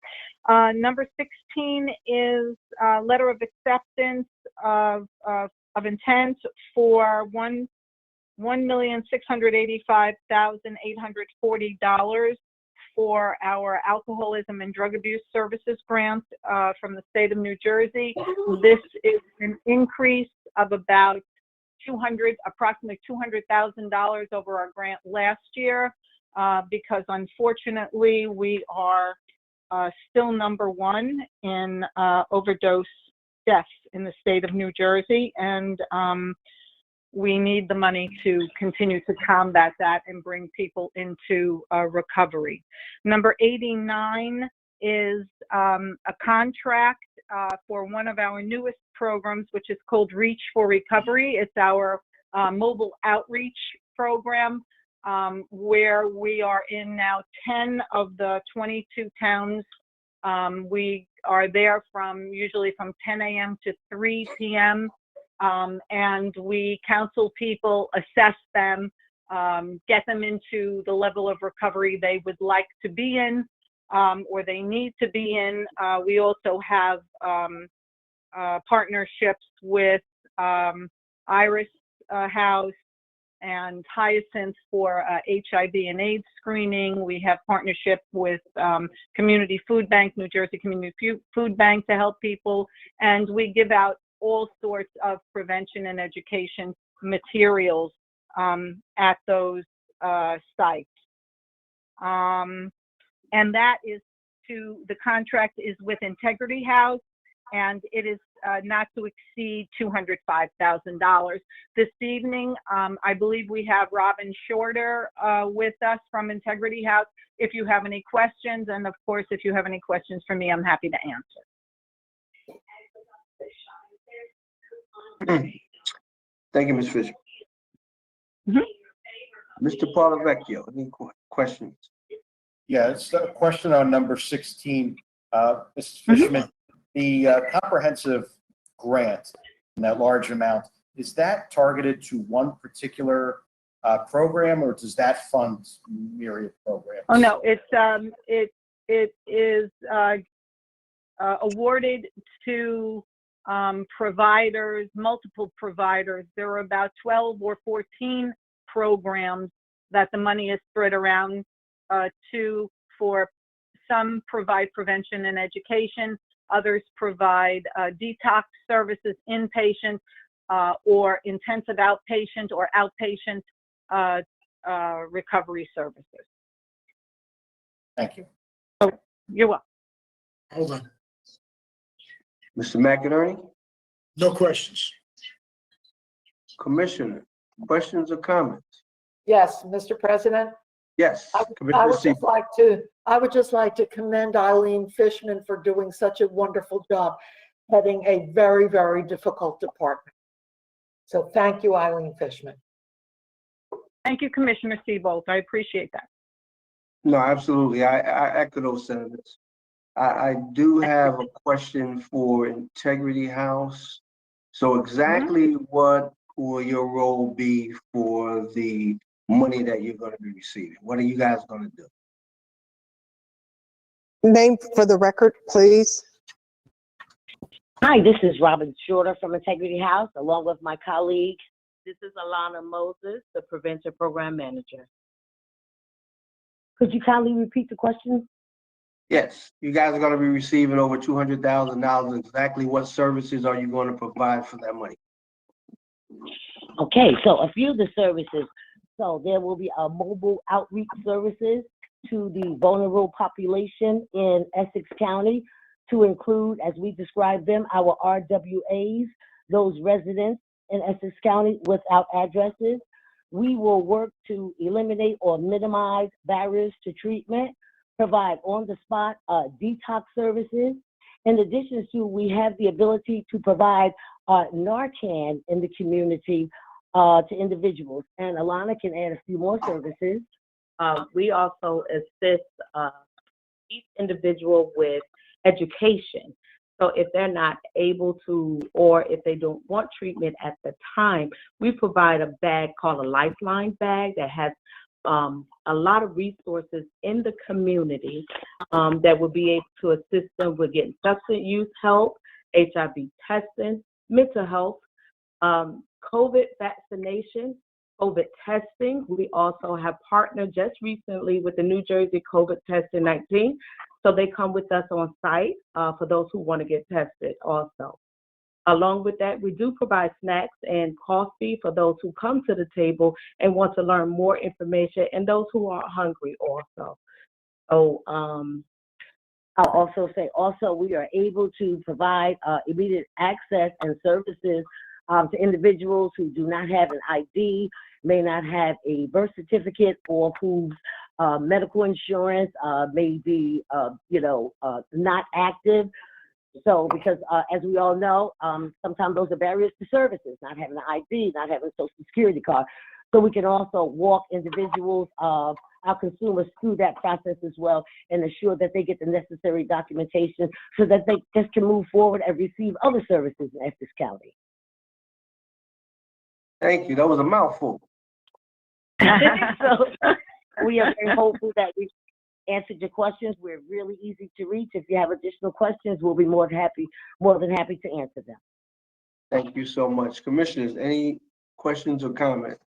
Number 16 is a letter of acceptance of intent for $1,685,840 for our alcoholism and drug abuse services grant from the state of New Jersey. This is an increase of about approximately $200,000 over our grant last year, because unfortunately we are still number one in overdose deaths in the state of New Jersey, and we need the money to continue to combat that and bring people into recovery. Number 89 is a contract for one of our newest programs, which is called Reach for Recovery. It's our mobile outreach program, where we are in now 10 of the 22 towns. We are there usually from 10 a.m. to 3 p.m. And we counsel people, assess them, get them into the level of recovery they would like to be in, or they need to be in. We also have partnerships with Iris House and Hyacinth for HIV and AIDS screening. We have partnership with Community Food Bank, New Jersey Community Food Bank, to help people, and we give out all sorts of prevention and education materials at those sites. And that is the contract is with Integrity House, and it is not to exceed $205,000. This evening, I believe we have Robin Shorter with us from Integrity House. If you have any questions, and of course, if you have any questions for me, I'm happy to answer. Thank you, Ms. Fisher. Mr. Parlavecchio, any questions? Yeah, it's a question on number 16. Mrs. Fishman, the comprehensive grant, in that large amount, is that targeted to one particular program, or does that fund myriad programs? Oh, no, it is awarded to providers, multiple providers. There are about 12 or 14 programs that the money is spread around to. For some provide prevention and education, others provide detox services, inpatient or intensive outpatient or outpatient recovery services. Thank you. Oh, you're welcome. Hold on. Mr. McInerney? No questions. Commissioner, questions or comments? Yes, Mr. President. Yes, I Commissioner would just like to commend Eileen Fishman for doing such a wonderful job heading a very, very difficult department. So thank you, Eileen Fishman. Thank you, Commissioner Seabolt. I appreciate that. No, absolutely. I echo those sentiments. I do have a question for Integrity House. So exactly what will your role be for the money that you're going to be receiving? What are you guys going to do? Name for the record, please. Hi, this is Robin Shorter from Integrity House, along with my colleague. This is Alana Moses, the Prevention Program Manager. Could you kindly repeat the question? Yes, you guys are going to be receiving over $200,000. Exactly what services are you going to provide for that money? Okay, so a few of the services. So there will be mobile outreach services to the vulnerable population in Essex County, to include, as we describe them, our RWAs, those residents in Essex County without addresses. We will work to eliminate or minimize barriers to treatment, provide on-the-spot detox services. In addition to, we have the ability to provide Narcan in the community to individuals. And Alana can add a few more services. We also assist each individual with education. So if they're not able to, or if they don't want treatment at the time, we provide a bag called a Lifeline bag that has a lot of resources in the community that will be able to assist them with getting substance use help, HIV testing, mental health, COVID vaccination, COVID testing. We also have partnered just recently with the New Jersey COVID testing 19. So they come with us on site for those who want to get tested also. Along with that, we do provide snacks and coffee for those who come to the table and want to learn more information, and those who are hungry also. So I'll also say, we are able to provide immediate access and services to individuals who do not have an ID, may not have a birth certificate, or whose medical insurance may be, not active. So, because as we all know, sometimes those are barriers to services, not having an ID, not having a social security card. So we can also walk individuals, our consumers, through that process as well, and ensure that they get the necessary documentation so that they just can move forward and receive other services in Essex County. Thank you. That was a mouthful. So we are very hopeful that we answered your questions. We're really easy to reach. If you have additional questions, we'll be more than happy to answer them. Thank you so much. Commissioners, any questions or comments?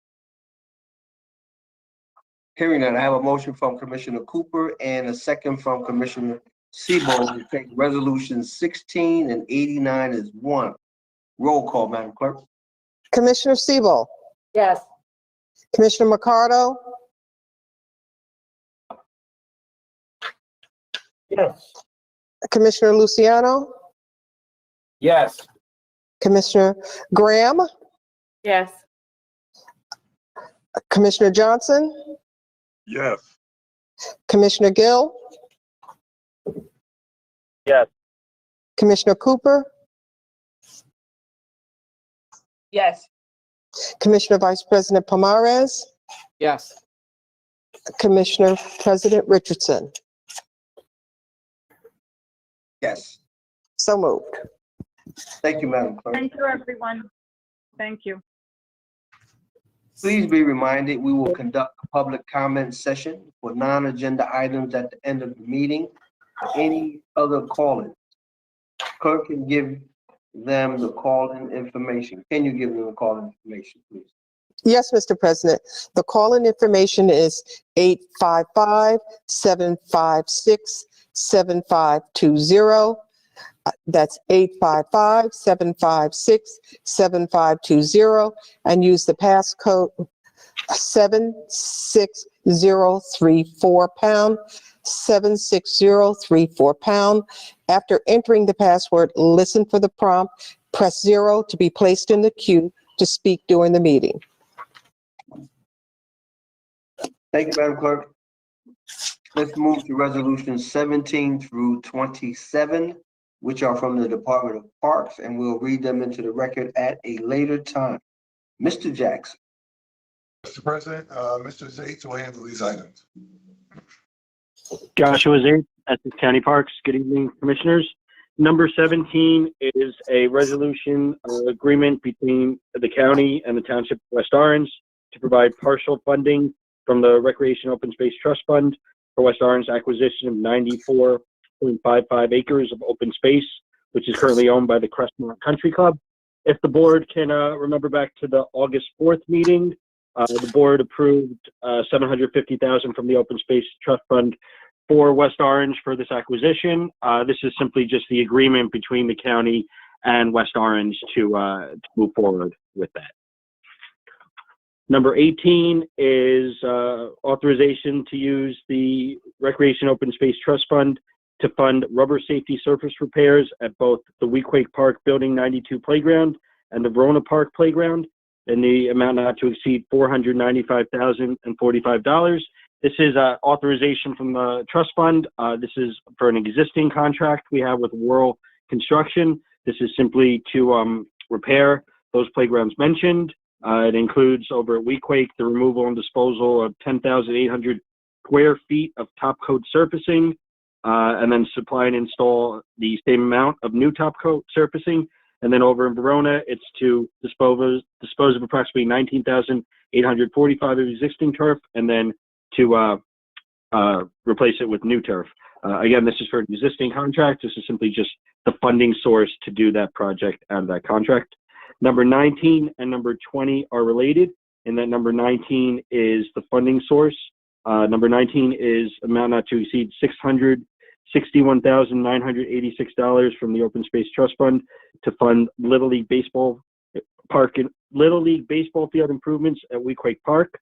Hearing that, I have a motion from Commissioner Cooper and a second from Commissioner Sebo to take resolutions 16 and 89 as one. Roll call, Madam Clerk. Commissioner Sebo, Yes. Commissioner Mercado, Yes. Commissioner Luciano, Yes. Commissioner Graham, Yes. Commissioner Johnson, Yes. Commissioner Gill, Yes. Commissioner Cooper, Yes. Commissioner Vice President Pomares, Yes. Commissioner President Richardson. Yes. So moved. Thank you, Madam Clerk. Thank you, everyone. Thank you. Please be reminded, we will conduct a public comment session for non-agenda items at the end of the meeting. Any other call-ins? Clerk can give them the call-in information. Can you give them the call-in information, please? Yes, Mr. President. The call-in information is 855-756-7520. That's 855-756-7520, and use the passcode 76034 76034 After entering the password, listen for the prompt, press 0 to be placed in the queue to speak during the meeting. Thank you, Madam Clerk. Let's move to resolutions 17 through 27, which are from the Department of Parks, and we'll read them into the record at a later time. Mr. Jackson. Mr. President, Mr. Zates will handle these items. Joshua Zates, Essex County Parks. Good evening, Commissioners. Number 17 is a resolution agreement between the county and the Township of West Orange to provide partial funding from the Recreation Open Space Trust Fund for West Orange acquisition of 94 1.55 acres of open space, which is currently owned by the Cressmont Country Club. If the board can remember back to the August 4th meeting, the board approved $750,000 from the Open Space Trust Fund for West Orange for this acquisition. This is simply just the agreement between the county and West Orange to move forward with that. Number 18 is authorization to use the Recreation Open Space Trust Fund to fund rubber safety surface repairs at both the Weequahic Park Building 92 Playground and the Verona Park Playground, in the amount not to exceed $495,045. This is authorization from the trust fund. This is for an existing contract we have with World Construction. This is simply to repair those playgrounds mentioned. It includes over at Weequahic the removal and disposal of 10,800 square feet of top coat surfacing, and then supply and install the same amount of new top coat surfacing. And then over in Verona, it's to dispose of approximately 19,845 of existing turf, and then to replace it with new turf. Again, this is for an existing contract. This is simply just the funding source to do that project and that contract. Number 19 and number 20 are related, in that number 19 is the funding source. Number 19 is amount not to exceed $661,986 from the Open Space Trust Fund to fund Little League Baseball Park and Little League Baseball field improvements at Weequahic Park.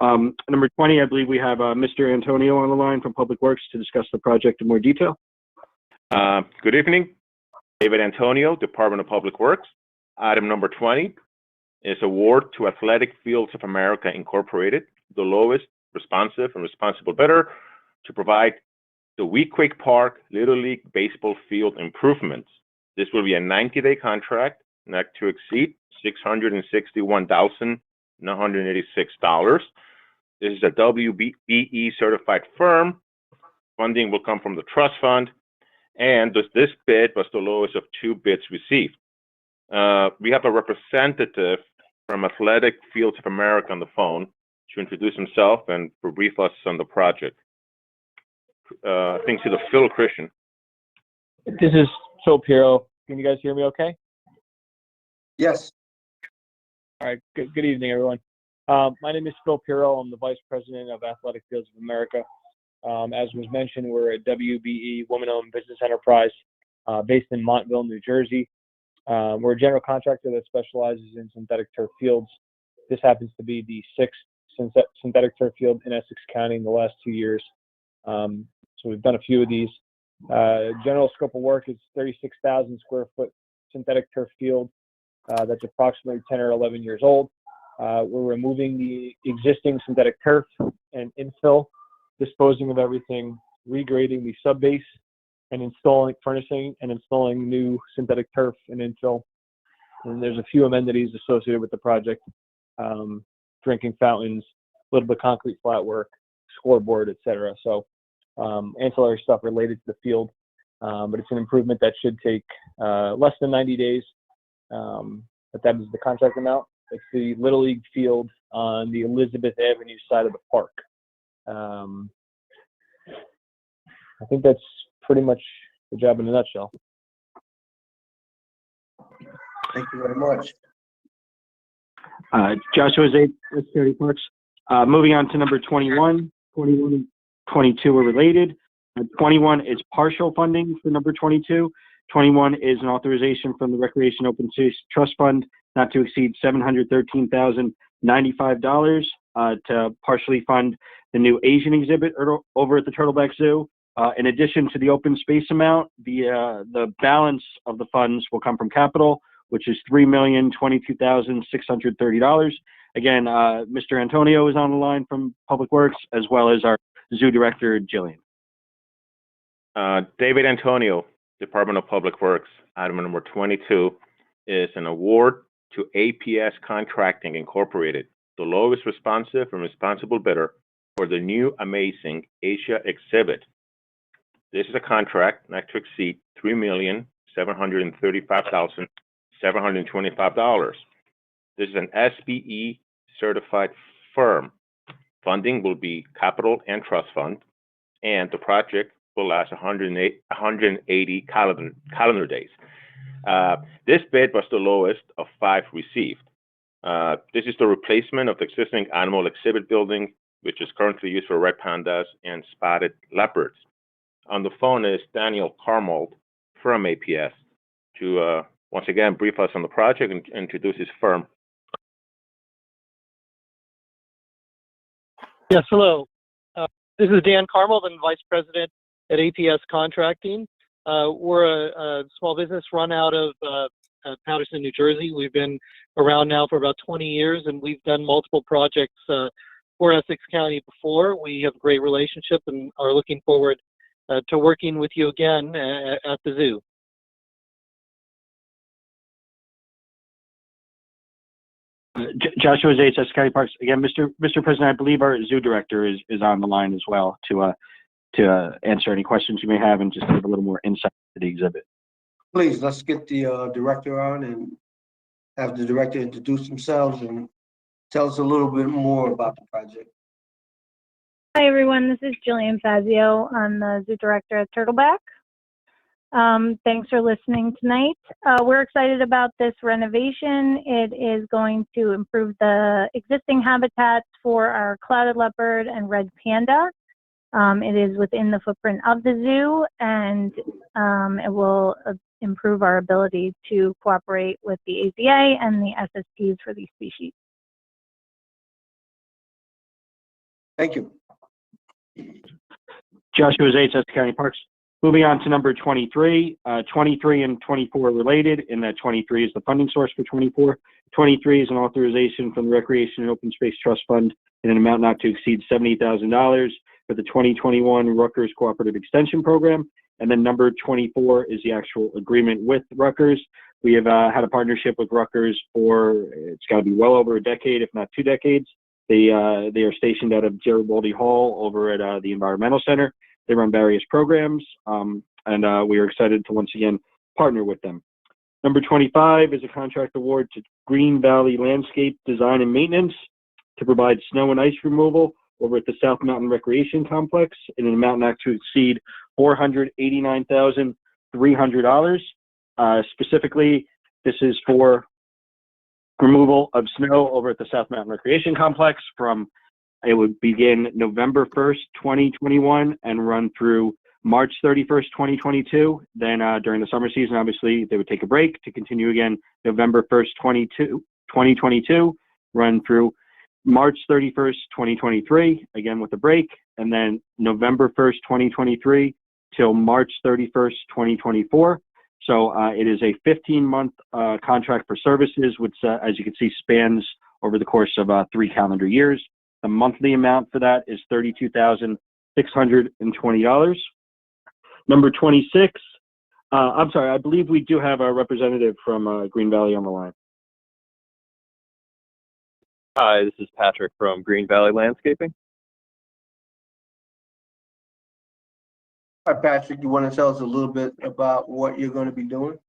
Number 20, I believe we have Mr. Antonio on the line from Public Works to discuss the project in more detail. Good evening. David Antonio, Department of Public Works. Item number 20 is award to Athletic Fields of America Incorporated, the lowest responsive and responsible bidder, to provide the Weequahic Park Little League Baseball field improvements. This will be a 90-day contract, not to exceed $661,986. This is a WBE certified firm. Funding will come from the trust fund, and this bid was the lowest of two bids received. We have a representative from Athletic Fields of America on the phone to introduce himself and to brief us on the project. I think to the Phil Christian. This is Phil Pirro. Can you guys hear me okay? Yes. All right. Good evening, everyone. My name is Phil Pirro. I'm the Vice President of Athletic Fields of America. As was mentioned, we're a WBE woman-owned business enterprise based in Montville, New Jersey. We're a general contractor that specializes in synthetic turf fields. This happens to be the 6th synthetic turf field in Essex County in the last 2 years. So we've done a few of these. General scope of work is 36,000 square foot synthetic turf field that's approximately 10 or 11 years old. We're removing the existing synthetic turf and infill, disposing of everything, regrading the subbase, and furnishing and installing new synthetic turf and infill. And there's a few amenities associated with the project, drinking fountains, a little bit of concrete flat work, scoreboard, etc. So ancillary stuff related to the field, but it's an improvement that should take less than 90 days, but that is the contract amount. It's the Little League field on the Elizabeth Avenue side of the park. I think that's pretty much the job in a nutshell. Thank you very much. Joshua Zade, Security Parks. Moving on to number 21. 21 and 22 are related. 21 is partial funding for number 22. 21 is an authorization from the Recreation Open Space Trust Fund not to exceed $713,095 to partially fund the new Asian exhibit over at the Turtleback Zoo. In addition to the open space amount, the balance of the funds will come from capital, which is $3,022,630. Again, Mr. Antonio is on the line from Public Works, as well as our zoo director, Jillian. David Antonio, Department of Public Works. Item number 22 is an award to APS Contracting Incorporated, the lowest responsive and responsible bidder for the new Amazing Asia exhibit. This is a contract not to exceed $3,735,725. This is an SBE certified firm. Funding will be capital and trust fund, and the project will last 180 calendar days. This bid was the lowest of 5 received. This is the replacement of the existing animal exhibit building, which is currently used for red pandas and spotted leopards. On the phone is Daniel Carmold from APS to once again brief us on the project and introduce his firm. Yes, hello. This is Dan Carmel, I'm Vice President at APS Contracting. We're a small business run out of Paterson, New Jersey. We've been around now for about 20 years, and we've done multiple projects for Essex County before. We have a great relationship and are looking forward to working with you again at the zoo. Joshua Zates, Essex County Parks. Again, Mr. President, I believe our zoo director is on the line as well to answer any questions you may have and just give a little more insight to the exhibit. Please, let's get the director on and have the director introduce themselves and tell us a little bit more about the project. Hi, everyone. This is Jillian Fazio. I'm the zoo director at Turtleback. Thanks for listening tonight. We're excited about this renovation. It is going to improve the existing habitats for our clouded leopard and red panda. It is within the footprint of the zoo, and it will improve our ability to cooperate with the AZA and the SSPs for these species. Thank you. Joshua Zates, Essex County Parks. Moving on to number 23. 23 and 24 are related, in that 23 is the funding source for 24. 23 is an authorization from the Recreation and Open Space Trust Fund in an amount not to exceed $70,000 for the 2021 Rutgers Cooperative Extension Program. And then number 24 is the actual agreement with Rutgers. We have had a partnership with Rutgers for, it's got to be well over a decade, if not 2 decades. They are stationed out of Garibaldi Hall over at the Environmental Center. They run various programs, and we are excited to once again partner with them. Number 25 is a contract award to Green Valley Landscape Design and Maintenance to provide snow and ice removal over at the South Mountain Recreation Complex in an amount not to exceed $489,300. Specifically, this is for removal of snow over at the South Mountain Recreation Complex it would begin November 1st, 2021 and run through March 31st, 2022. Then during the summer season, obviously, they would take a break to continue again November 1st, 2022, run through March 31st, 2023, again with a break, and then November 1st, 2023 till March 31st, 2024. So it is a 15-month contract for services, which, as you can see, spans over the course of 3 calendar years. The monthly amount for that is $32,620. Number 26, I'm sorry, I believe we do have a representative from Green Valley on the line. Hi, this is Patrick from Green Valley Landscaping. Hi, Patrick, you want to tell us a little bit about what you're going to be doing?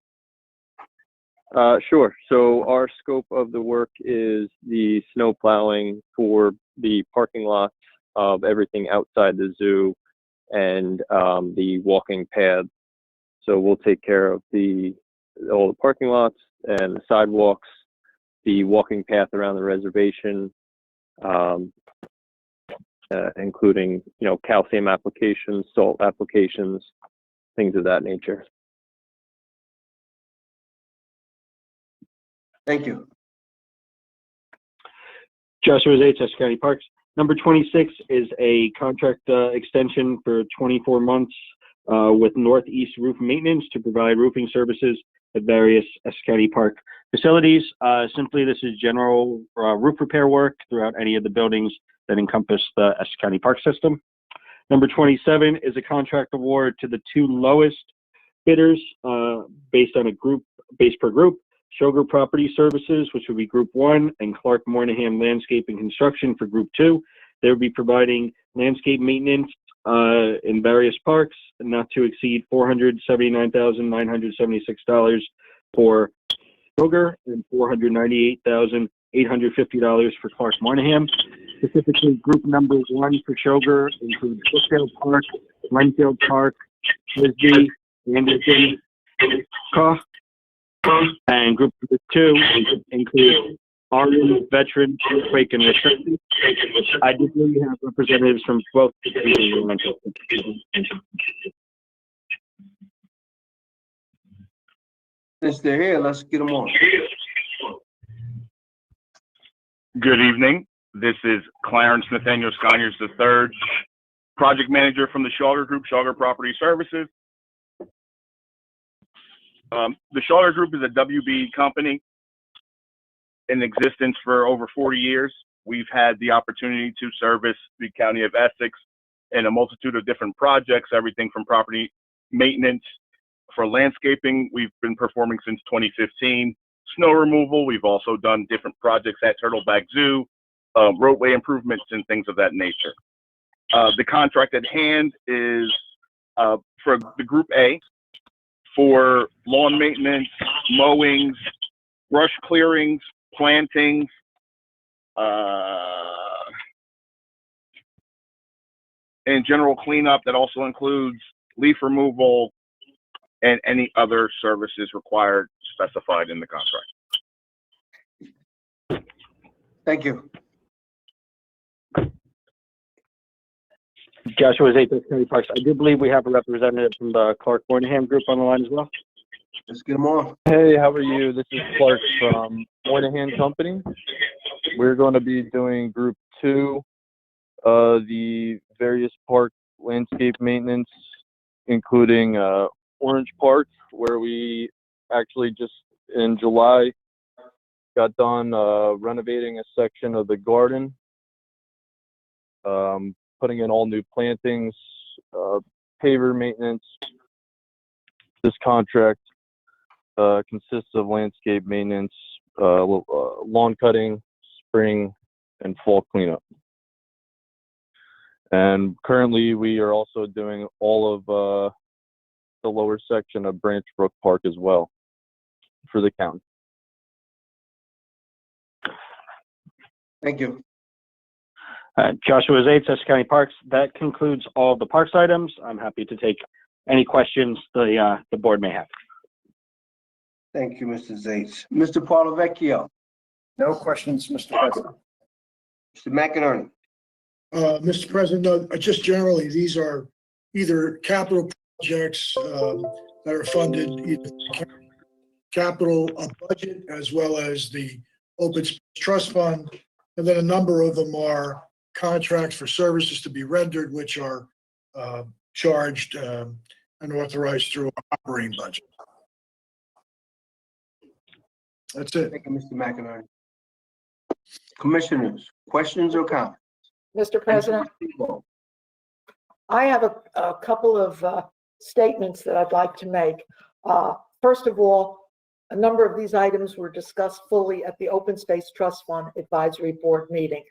Sure. So our scope of the work is the snow plowing for the parking lots of everything outside the zoo and the walking paths. So we'll take care of all the parking lots and the sidewalks, the walking path around the reservation, including, calcium applications, salt applications, things of that nature. Thank you. Joshua Zates, Essex County Parks. Number 26 is a contract extension for 24 months with Northeast Roof Maintenance to provide roofing services at various Essex County Park facilities. Simply, this is general roof repair work throughout any of the buildings that encompass the Essex County Park system. Number 27 is a contract award to the 2 lowest bidders based on a base per group. Sugar Property Services, which would be Group 1, and Clark Moynihan Landscape and Construction for Group 2. They would be providing landscape maintenance in various parks, not to exceed $479,976 for Sugar and $498,850 for Clark Moynihan. Specifically, group number 1 for Sugar includes Brookdale Park, Renfield Park, Lisby, Anderson, Caw, and group number 2 includes Arden, Veteran, Quake, and Wisconsin. I do believe we have representatives from both. Since they're here, let's get them on. Good evening. This is Clarence Nathaniel Sconyers III, project manager from the Schauger Group, Schauger Property Services. The Schauger Group is a WB company in existence for over 40 years. We've had the opportunity to service the county of Essex in a multitude of different projects, everything from property maintenance. For landscaping, we've been performing since 2015. Snow removal, we've also done different projects at Turtleback Zoo, roadway improvements and things of that nature. The contract at hand is for the Group A for lawn maintenance, mowings, brush clearings, plantings, and general cleanup. That also includes leaf removal and any other services required specified in the contract. Thank you. Joshua Zate, County Parks. I do believe we have a representative from the Clark Moynihan Group on the line as well. Let's get them on. Hey, how are you? This is Clark from Moynihan Company. We're going to be doing Group 2, the various park landscape maintenance, including Orange Park, where we actually just in July got done renovating a section of the garden, putting in all new plantings, paver maintenance. This contract consists of landscape maintenance, lawn cutting, spring and fall cleanup. And currently we are also doing all of the lower section of Branch Brook Park as well for the county. Thank you. Joshua Zates, Essex County Parks. That concludes all of the parks items. I'm happy to take any questions the board may have. Thank you, Mr. Zates. Mr. Parlavecchio. No questions, Mr. President. Mr. McInerney. Mr. President, no, just generally, these are either capital projects that are funded, either capital budget as well as the Open Space Trust Fund. And then a number of them are contracts for services to be rendered, which are charged and authorized through our operating budget. That's it. Thank you, Mr. McInerney. Commissioners, questions or comments? Mr. President, I have a couple of statements that I'd like to make. First of all, a number of these items were discussed fully at the Open Space Trust Fund Advisory Board meeting.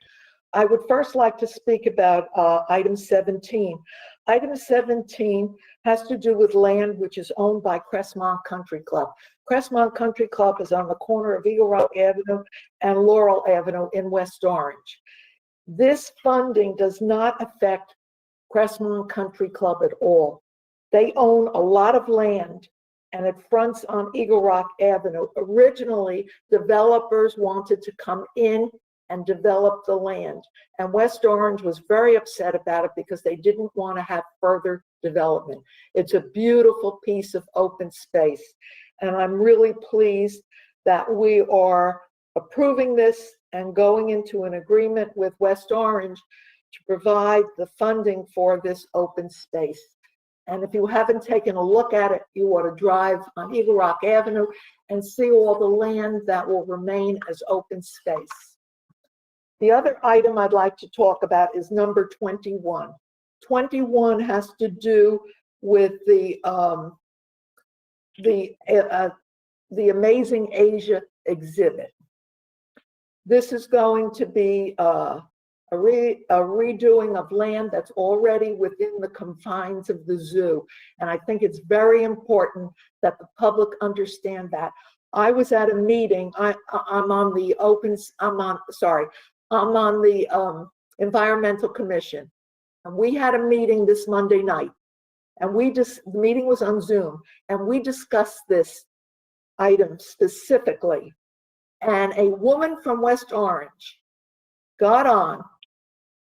I would first like to speak about item 17. Item 17 has to do with land which is owned by Cressmont Country Club. Cressmont Country Club is on the corner of Eagle Rock Avenue and Laurel Avenue in West Orange. This funding does not affect Cressmont Country Club at all. They own a lot of land and it fronts on Eagle Rock Avenue. Originally, developers wanted to come in and develop the land. And West Orange was very upset about it because they didn't want to have further development. It's a beautiful piece of open space. And I'm really pleased that we are approving this and going into an agreement with West Orange to provide the funding for this open space. And if you haven't taken a look at it, you ought to drive on Eagle Rock Avenue and see all the land that will remain as open space. The other item I'd like to talk about is number 21. 21 has to do with the Amazing Asia exhibit. This is going to be a redoing of land that's already within the confines of the zoo. And I think it's very important that the public understand that. I was at a meeting, I'm on the Environmental Commission. And we had a meeting this Monday night. And the meeting was on Zoom. And we discussed this item specifically. And a woman from West Orange got on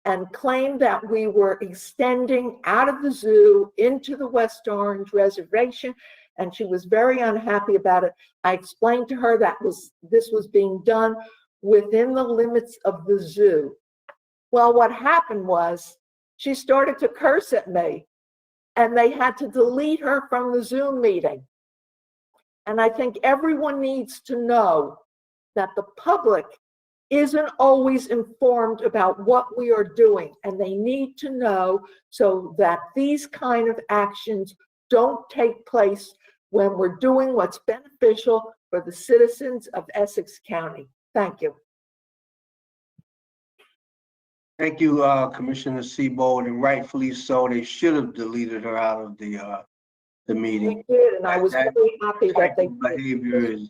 and claimed that we were extending out of the zoo into the West Orange reservation, and she was very unhappy about it. I explained to her that this was being done within the limits of the zoo. Well, what happened was she started to curse at me, and they had to delete her from the Zoom meeting. And I think everyone needs to know that the public isn't always informed about what we are doing, and they need to know so that these kind of actions don't take place when we're doing what's beneficial for the citizens of Essex County. Thank you. Thank you, Commissioner Seabold, and rightfully so. They should have deleted her out of the meeting. They did, and I was That very happy that type they of behavior is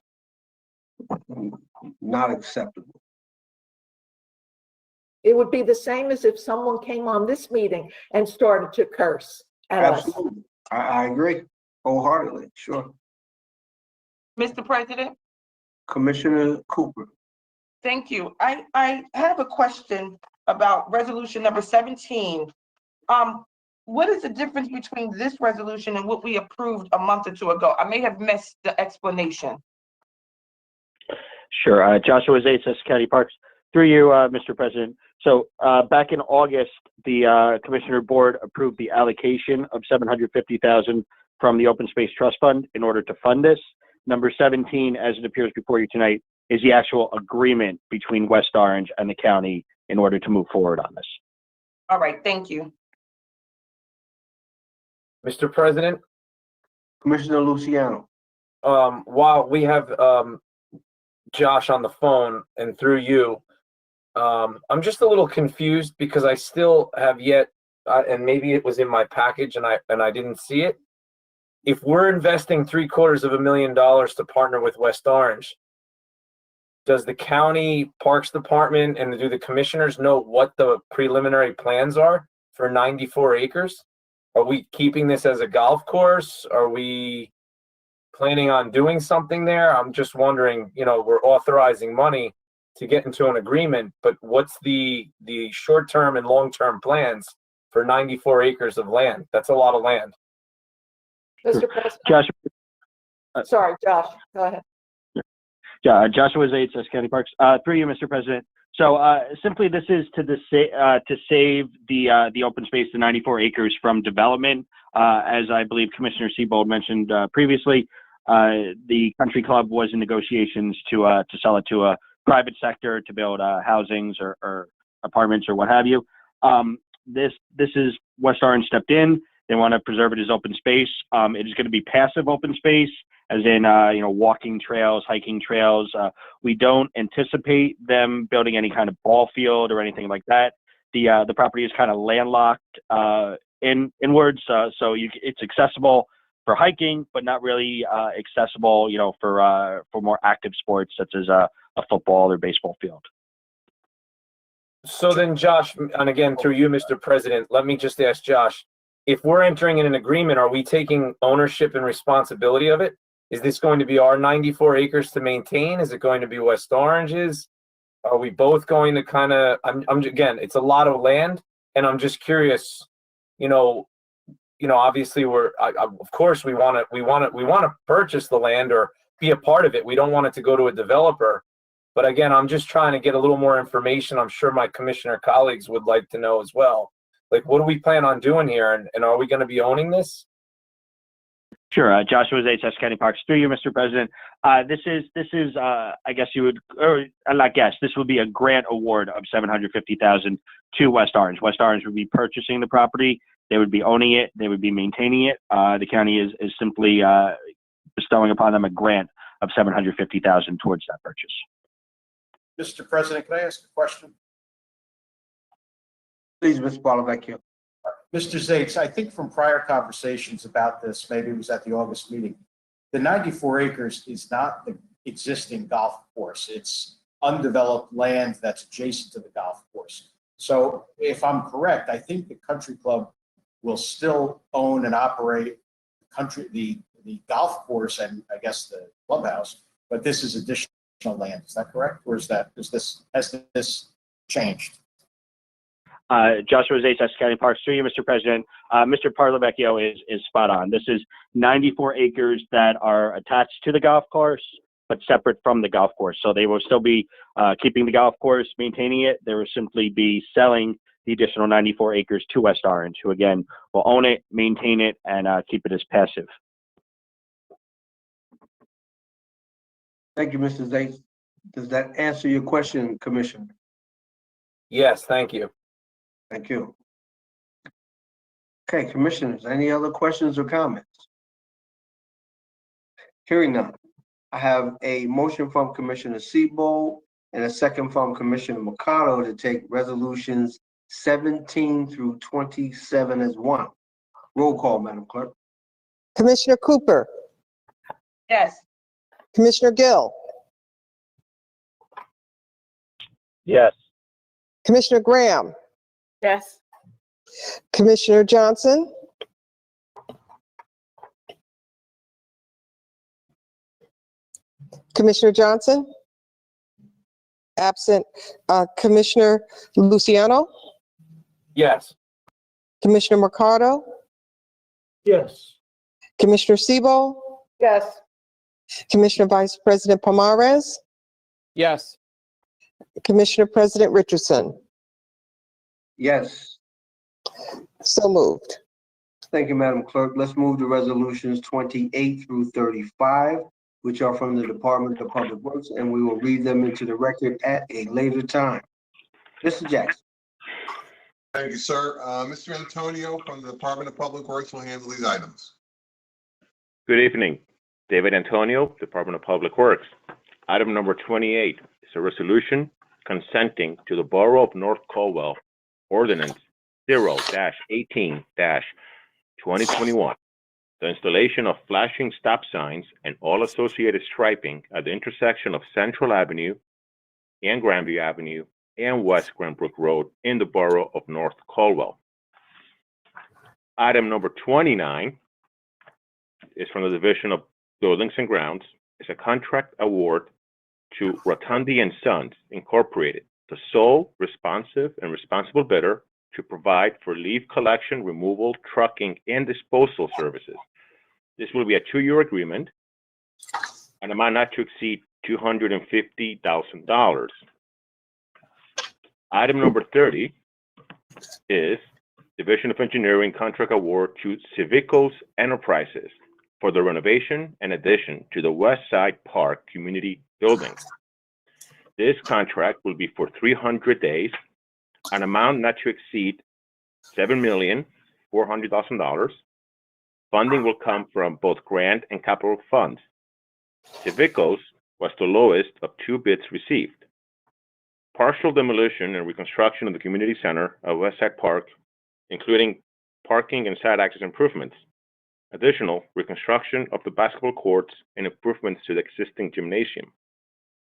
not acceptable. It would be the same as if someone came on this meeting and started to curse at us. Absolutely. I agree wholeheartedly, sure. Mr. President, Commissioner Cooper. thank you. I have a question about resolution number 17. What is the difference between this resolution and what we approved a month or two ago? I may have missed the explanation. Sure. Joshua Zates, Essex County Parks. Through you, Mr. President. So back in August, the Commissioner Board approved the allocation of $750,000 from the Open Space Trust Fund in order to fund this. Number 17, as it appears before you tonight, is the actual agreement between West Orange and the county in order to move forward on this. All right, thank you. Mr. President, Commissioner Luciano. while we have Josh on the phone and through you, I'm just a little confused because I still have yet, and maybe it was in my package and I didn't see it. If we're investing $750,000 to partner with West Orange, does the county parks department and do the commissioners know what the preliminary plans are for 94 acres? Are we keeping this as a golf course? Are we planning on doing something there? I'm just wondering, we're authorizing money to get into an agreement, but what's the short-term and long-term plans for 94 acres of land? That's a lot of land. Mr. President. Josh. Sorry, Josh, go ahead. Joshua Zates, Essex County Parks. Through you, Mr. President. So simply, this is to save the open space, the 94 acres, from development. As I believe Commissioner Seabold mentioned previously, the country club was in negotiations to sell it to a private sector to build housings or apartments or what have you. This is West Orange stepped in. They want to preserve it as open space. It is going to be passive open space, as in walking trails, hiking trails. We don't anticipate them building any kind of ball field or anything like that. The property is kind of landlocked inwards, so it's accessible for hiking, but not really accessible, for more active sports such as a football or baseball field. So then, Josh, and again, through you, Mr. President, let me just ask Josh, if we're entering in an agreement, are we taking ownership and responsibility of it? Is this going to be our 94 acres to maintain? Is it going to be West Orange's? Are we both going to kind of, again, it's a lot of land, and I'm just curious, obviously of course we want to purchase the land or be a part of it. We don't want it to go to a developer. But again, I'm just trying to get a little more information. I'm sure my commissioner colleagues would like to know as well. Like, what do we plan on doing here? And are we going to be owning this? Sure. Joshua Zates, Essex County Parks. Through you, Mr. President. This is I guess you would, or not guess, this would be a grant award of $750,000 to West Orange. West Orange would be purchasing the property. They would be owning it. They would be maintaining it. The county is simply bestowing upon them a grant of $750,000 towards that purchase. Mr. President, can I ask a question? Please, Mr. Palavecchio. Mr. Zates, I think from prior conversations about this, maybe it was at the August meeting, the 94 acres is not the existing golf course. It's undeveloped land that's adjacent to the golf course. So if I'm correct, I think the country club will still own and operate the golf course and I guess the clubhouse, but this is additional land. Is that correct? Or has this changed? Joshua Zace, Essex County Parks, through you, Mr. President. Mr. Parlavecchio is spot on. This is 94 acres that are attached to the golf course, but separate from the golf course. So they will still be keeping the golf course, maintaining it. They will simply be selling the additional 94 acres to West Orange, who again will own it, maintain it, and keep it as passive. Thank you, Mr. Zace. Does that answer your question, Commissioner? Yes, thank you. Thank you. Okay, Commissioners, any other questions or comments? Hearing none. I have a motion from Commissioner Sebo and a second from Commissioner Mercado to take resolutions 17 through 27 as one. Roll call, Madam Clerk. Commissioner Cooper, Yes. Commissioner Gill, Yes. Commissioner Graham, Yes. Commissioner Johnson, Commissioner Johnson, absent. Commissioner Luciano, Yes. Commissioner Mercado, Yes. Commissioner Sebo, Yes. Commissioner Vice President Pomares, Yes. Commissioner President Richardson. Yes. So moved. Thank you, Madam Clerk. Let's move to resolutions 28 through 35, which are from the Department of Public Works, and we will read them into the record at a later time. Mr. Jackson. Thank you, sir. Mr. Antonio from the Department of Public Works will handle these items. Good evening. David Antonio, Department of Public Works. Item number 28 is a resolution consenting to the Borough of North Caldwell Ordinance 0-18-2021, the installation of flashing stop signs and all associated striping at the intersection of Central Avenue and Grandview Avenue and West Grandbrook Road in the Borough of North Caldwell. Item number 29 is from the Division of Buildings and Grounds. It's a contract award to Rotundi and Sons Incorporated, the sole responsive and responsible bidder to provide for leaf collection, removal, trucking, and disposal services. This will be a 2-year agreement, an amount not to exceed $250,000. Item number 30 is Division of Engineering contract award to Civicos Enterprises for the renovation and addition to the West Side Park Community Building. This contract will be for 300 days, an amount not to exceed $7,400,000. Funding will come from both grant and capital funds. Civicos was the lowest of 2 bids received. Partial demolition and reconstruction of the community center of West Side Park, including parking and side access improvements. Additional reconstruction of the basketball courts and improvements to the existing gymnasium.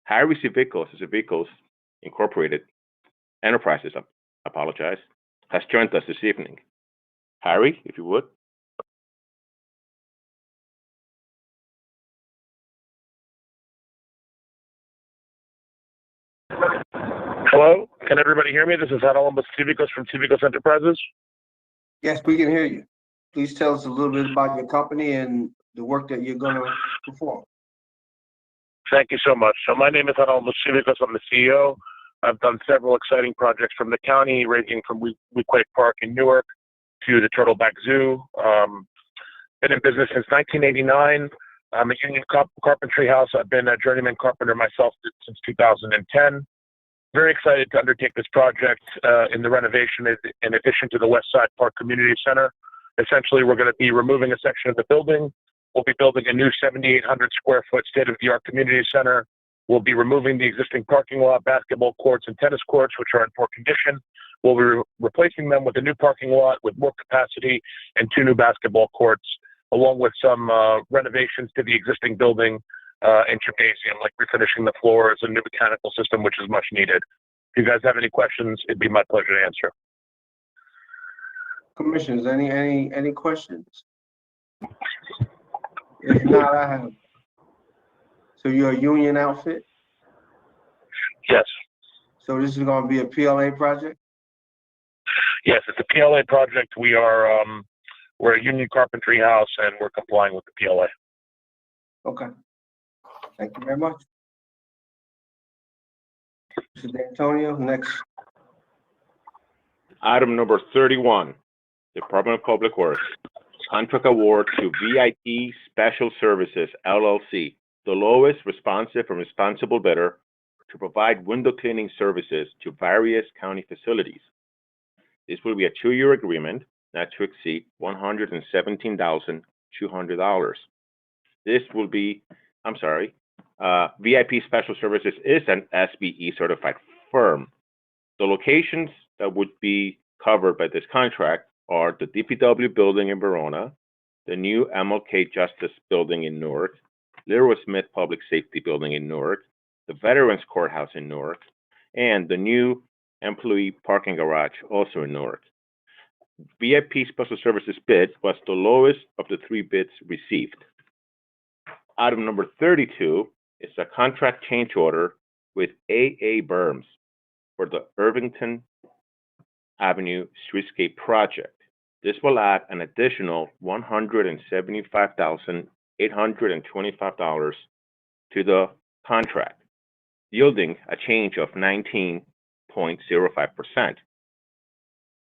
Harry Civicos Incorporated Enterprises, has joined us this evening. Harry, if you would. Hello, can everybody hear me? This is Adolfo Civicos from Civicos Enterprises. Yes, we can hear you. Please tell us a little bit about your company and the work that you're going to perform. Thank you so much. So my name is Adolfo Civicos. I'm the CEO. I've done several exciting projects from the county, ranging from Weequahic Park in Newark to the Turtleback Zoo. Been in business since 1989. I'm a union carpentry house. I've been a journeyman carpenter myself since 2010. Very excited to undertake this project in the renovation in addition to the West Side Park Community Center. Essentially, we're going to be removing a section of the building. We'll be building a new 7,800 square foot state-of-the-art community center. We'll be removing the existing parking lot, basketball courts, and tennis courts, which are in poor condition. We'll be replacing them with a new parking lot with more capacity and 2 new basketball courts, along with some renovations to the existing building and gymnasium, like refinishing the floors and new mechanical system, which is much needed. If you guys have any questions, it'd be my pleasure to answer. Commissioners, any questions? If not, I have. So you're a union outfit? Yes. So this is gonna be a PLA project? Yes, it's a PLA project. We're a union carpentry house and we're complying with the PLA. Okay. Thank you very much. Mr. D'Antonio, next. Item number 31, Department of Public Works. Contract award to VIP Special Services, LLC, the lowest responsive and responsible bidder to provide window cleaning services to various county facilities. This will be a 2-year agreement, not to exceed $117,200. This will be, VIP Special Services is an SBE certified firm. The locations that would be covered by this contract are the DPW building in Verona, the new MLK Justice building in Newark, Leroy Smith Public Safety building in Newark, the Veterans Courthouse in Newark, and the new employee parking garage also in Newark. VIP Special Services bid was the lowest of the 3 bids received. Item number 32 is a contract change order with AA Berms for the Irvington Avenue Streetscape Project. This will add an additional $175,825 to the contract, yielding a change of 19.05%.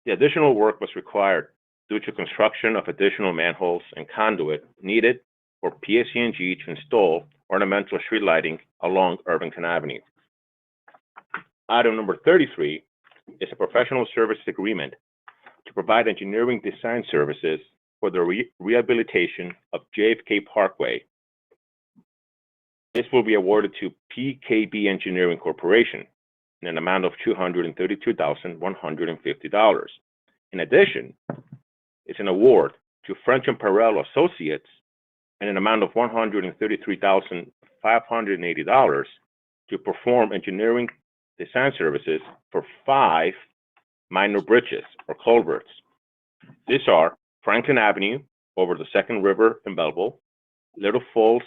The additional work was required due to construction of additional manholes and conduit needed for PSE&G to install ornamental street lighting along Irvington Avenue. Item number 33 is a professional service agreement to provide engineering design services for the rehabilitation of JFK Parkway. This will be awarded to PKB Engineering Corporation in an amount of $232,150. In addition, it's an award to French and Perel Associates in an amount of $133,580 to perform engineering design services for 5 minor bridges or culverts. These are Franklin Avenue over the Second River in Belleville, Little Falls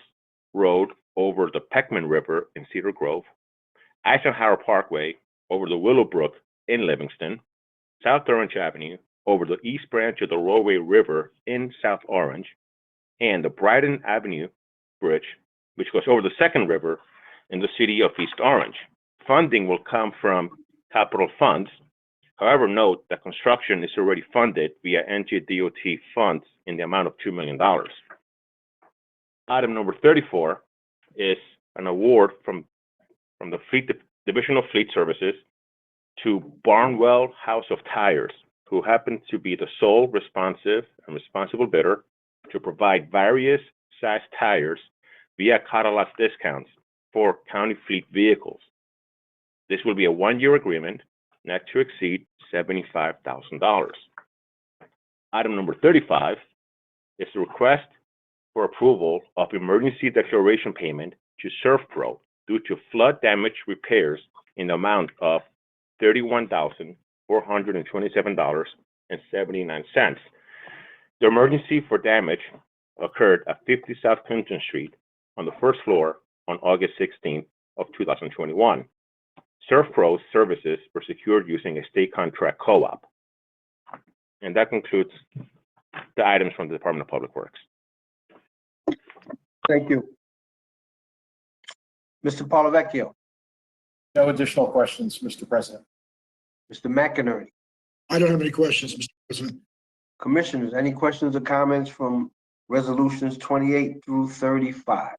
Road over the Peckman River in Cedar Grove, Eisenhower Parkway over the Willowbrook in Livingston, South Orange Avenue over the East Branch of the Rollway River in South Orange, and the Brighton Avenue Bridge, which goes over the Second River in the city of East Orange. Funding will come from capital funds. However, note that construction is already funded via NJDOT funds in the amount of $2 million. Item number 34 is an award from the Division of Fleet Services to Barnwell House of Tires, who happen to be the sole responsive and responsible bidder to provide various size tires via Cadillac discounts for county fleet vehicles. This will be a 1-year agreement, not to exceed $75,000. Item number 35 is the request for approval of emergency declaration payment to SurfPro due to flood damage repairs in the amount of $31,427.79. The emergency for damage occurred at 50 South Clinton Street on the first floor on August 16th of 2021. SurfPro's services were secured using a state contract co-op. And that concludes the items from the Department of Public Works. Thank you. Mr. Polavecchio. No additional questions, Mr. President. Mr. McInerney. I don't have any questions, Mr. President. Commissioners, any questions or comments from resolutions 28 through 35?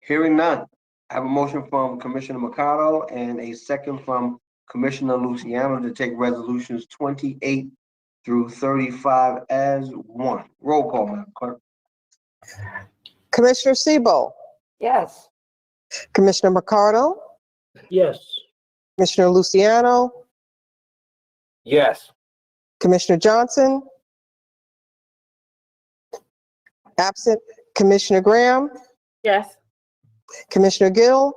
Hearing none. I have a motion from Commissioner Mercado and a second from Commissioner Luciano to take resolutions 28 through 35 as one. Roll call, Madam Clerk. Commissioner Sebo, Yes. Commissioner Mercado, Yes. Commissioner Luciano, Yes. Commissioner Johnson, absent Commissioner Graham, Yes. Commissioner Gill,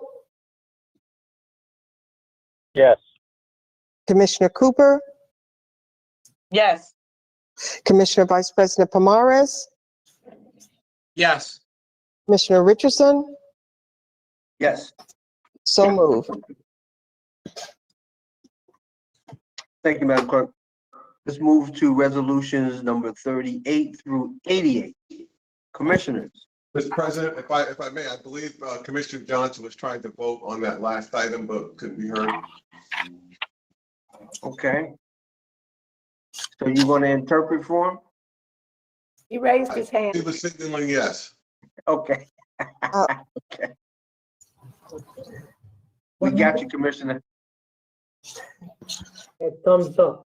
Yes. Commissioner Cooper, Yes. Commissioner Vice President Pomares, Yes. Commissioner Richardson, Yes. so moved. Thank you, Madam Clerk. Let's move to resolutions number 38 through 88. Commissioners. Mr. President, if I may, I believe Commissioner Johnson was trying to vote on that last item, but couldn't be heard. Okay. So you want to interpret for him? He raised his hand. He was signaling yes. Okay. Okay. We got you, Commissioner. Thumbs up.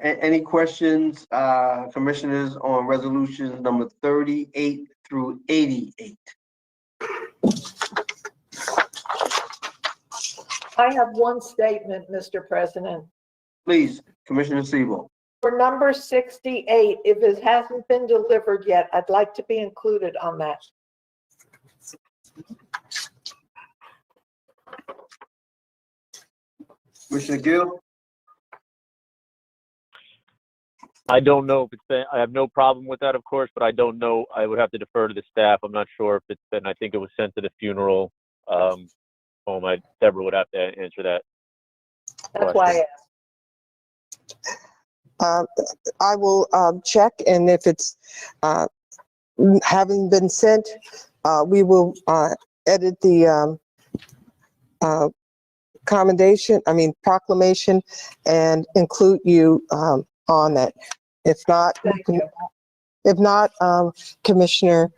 Any questions, commissioners, on resolutions number 38 through 88? I have one statement, Mr. President. Please, Commissioner Sebo. For number 68, if it hasn't been delivered yet, I'd like to be included on that. Commissioner Gill? I don't know if it's been, I have no problem with that, of course, but I don't know. I would have to defer to the staff. I'm not sure if it's been, I think it was sent to the funeral home. Deborah would have to answer that. That's why I asked. I will check, and if it's having been sent, we will edit the proclamation and include you on that. If not, Commissioner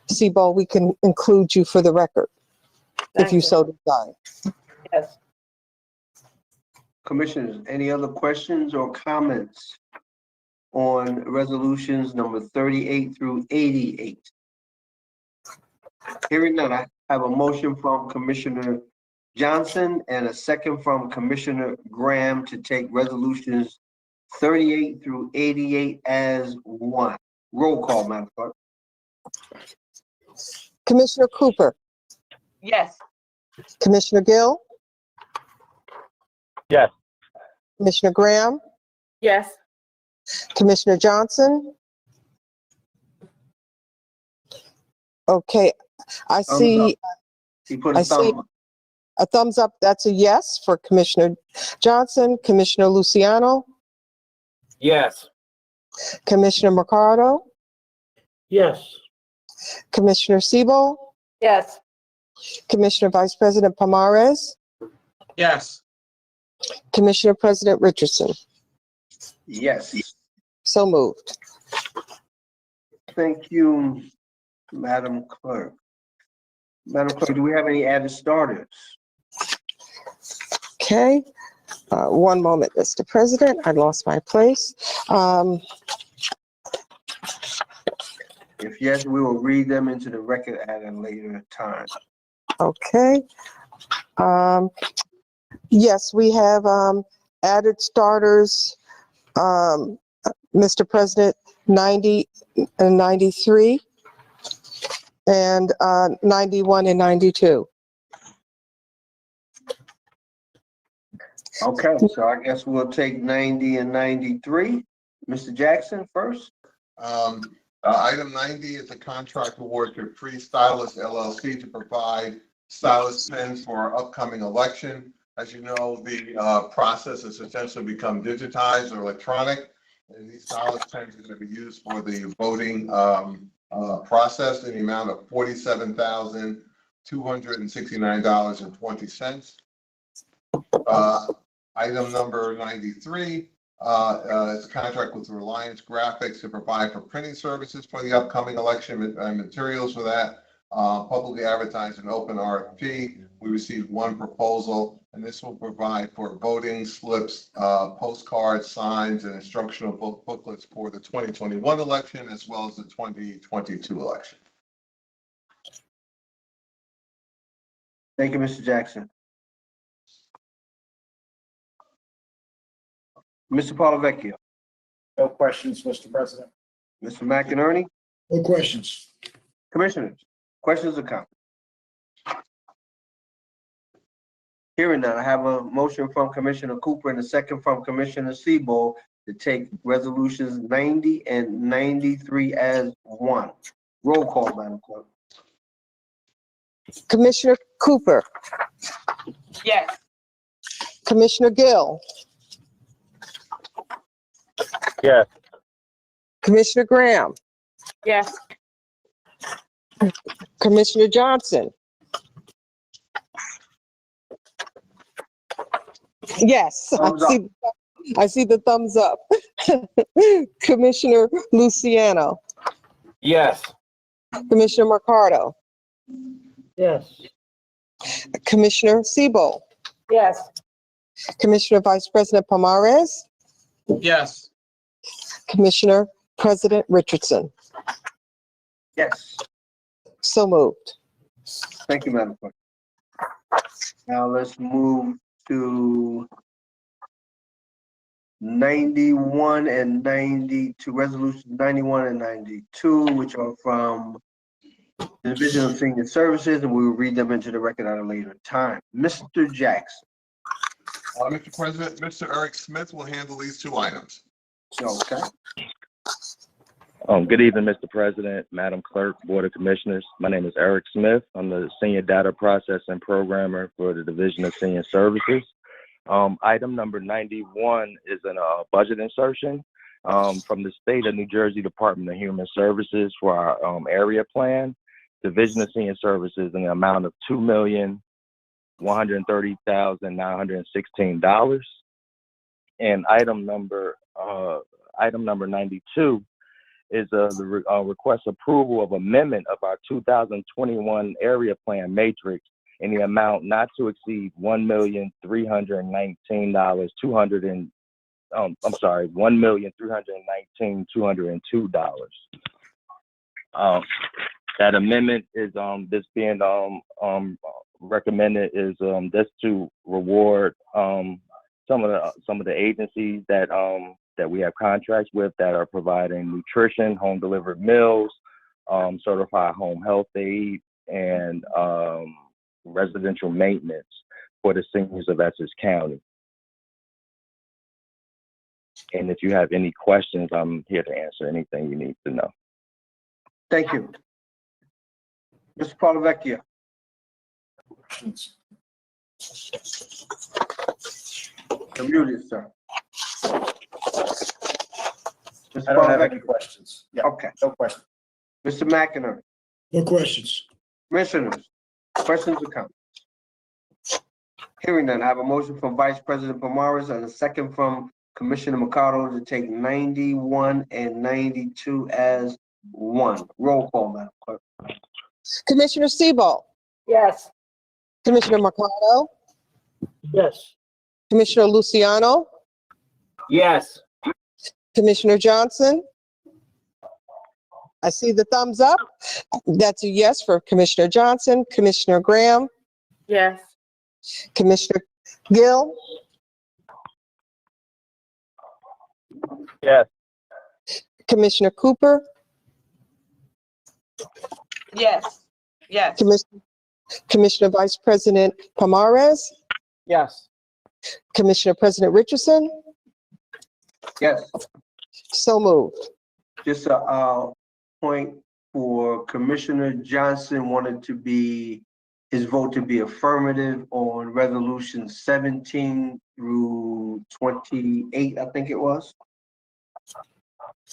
Sebo, we can include you for the record if you so desire. Yes. Commissioners, any other questions or comments on resolutions number 38 through 88? Hearing none, I have a motion from Commissioner Johnson and a second from Commissioner Graham to take resolutions 38 through 88 as one. Roll call, Madam Clerk. Commissioner Cooper, Yes. Commissioner Gill, Yes. Commissioner Graham, Yes. Commissioner Johnson. Okay, I see. He put a thumb up. A thumbs up. That's a yes for Commissioner Johnson. Commissioner Luciano, Yes. Commissioner Mercado, Yes. Commissioner Sebo, Yes. Commissioner Vice President Pomares, Yes. Commissioner President Richardson. Yes. So moved. Thank you, Madam Clerk. Madam Clerk, do we have any added starters? Okay, one moment, Mr. President. I lost my place. If yes, we will read them into the record at a later time. Okay. Yes, we have added starters, Mr. President, 90 and 93, and 91 and 92. Okay, so I guess we'll take 90 and 93. Mr. Jackson first. Item 90 is a contract award to Free Stylist LLC to provide stylus pens for our upcoming election. As you know, the process has essentially become digitized or electronic, and these stylus pens are going to be used for the voting process in the amount of $47,269.20. Item number 93 is a contract with Reliance Graphics to provide for printing services for the upcoming election materials for that. Publicly advertised an open RFP. We received one proposal, and this will provide for voting slips, postcards, signs, and instructional booklets for the 2021 election as well as the 2022 election. Thank you, Mr. Jackson. Mr. Polavecchio. No questions, Mr. President. Mr. McInerney. No questions. Commissioners, questions or comments? Hearing none, I have a motion from Commissioner Cooper and a second from Commissioner Sebo to take resolutions 90 and 93 as one. Roll call, Madam Clerk. Commissioner Cooper, Yes. Commissioner Gill, Yes. Commissioner Graham, Yes. Commissioner Johnson. Yes, Thumbs up. I see the thumbs up. Commissioner Luciano, Yes. Commissioner Mercado, Yes. Commissioner Sebo, Yes. Commissioner Vice President Pomares, Yes. Commissioner President Richardson. Yes. So moved. Thank you, Madam Clerk. Now let's move to 91 and 92, resolutions 91 and 92, which are from the Division of Senior Services, and we will read them into the record at a later time. Mr. Jackson. Mr. President, Mr. Eric Smith will handle these two items. Okay. Good evening, Mr. President, Madam Clerk, Board of Commissioners. My name is Eric Smith. I'm the Senior Data Processing Programmer for the Division of Senior Services. Item number 91 is a budget insertion from the State of New Jersey Department of Human Services for our area plan, Division of Senior Services, in the amount of $2,130,916. And item number 92 is the request approval of amendment of our 2021 area plan matrix in the amount not to exceed $1,319,202. That amendment is this being recommended is just to reward some of the agencies that we have contracts with that are providing nutrition, home delivered meals, certified home health aid, and residential maintenance for the seniors of Essex County. And if you have any questions, I'm here to answer anything you need to know. Thank you. Mr. Parlavecchia. You're muted, sir. Mr. I don't have Parlavecchia. any questions. Yeah, Okay. no questions. Mr. McInerney. No questions. Commissioners, questions or comments? Hearing none, I have a motion from Vice President Pomares and a second from Commissioner Mercado to take 91 and 92 as one. Roll call, Madam Clerk. Commissioner Sebo, Yes. Commissioner Mercado, Yes. Commissioner Luciano, Yes. Commissioner Johnson. I see the thumbs up. That's a yes for Commissioner Johnson. Commissioner Graham, Yes. Commissioner Gill, Yes. Commissioner Cooper, Yes. Yes. Commissioner Vice President Pomares, Yes. Commissioner President Richardson. Yes. So moved. Just a point for Commissioner Johnson wanted to be, his vote to be affirmative on resolution 17 through 28, I think it was.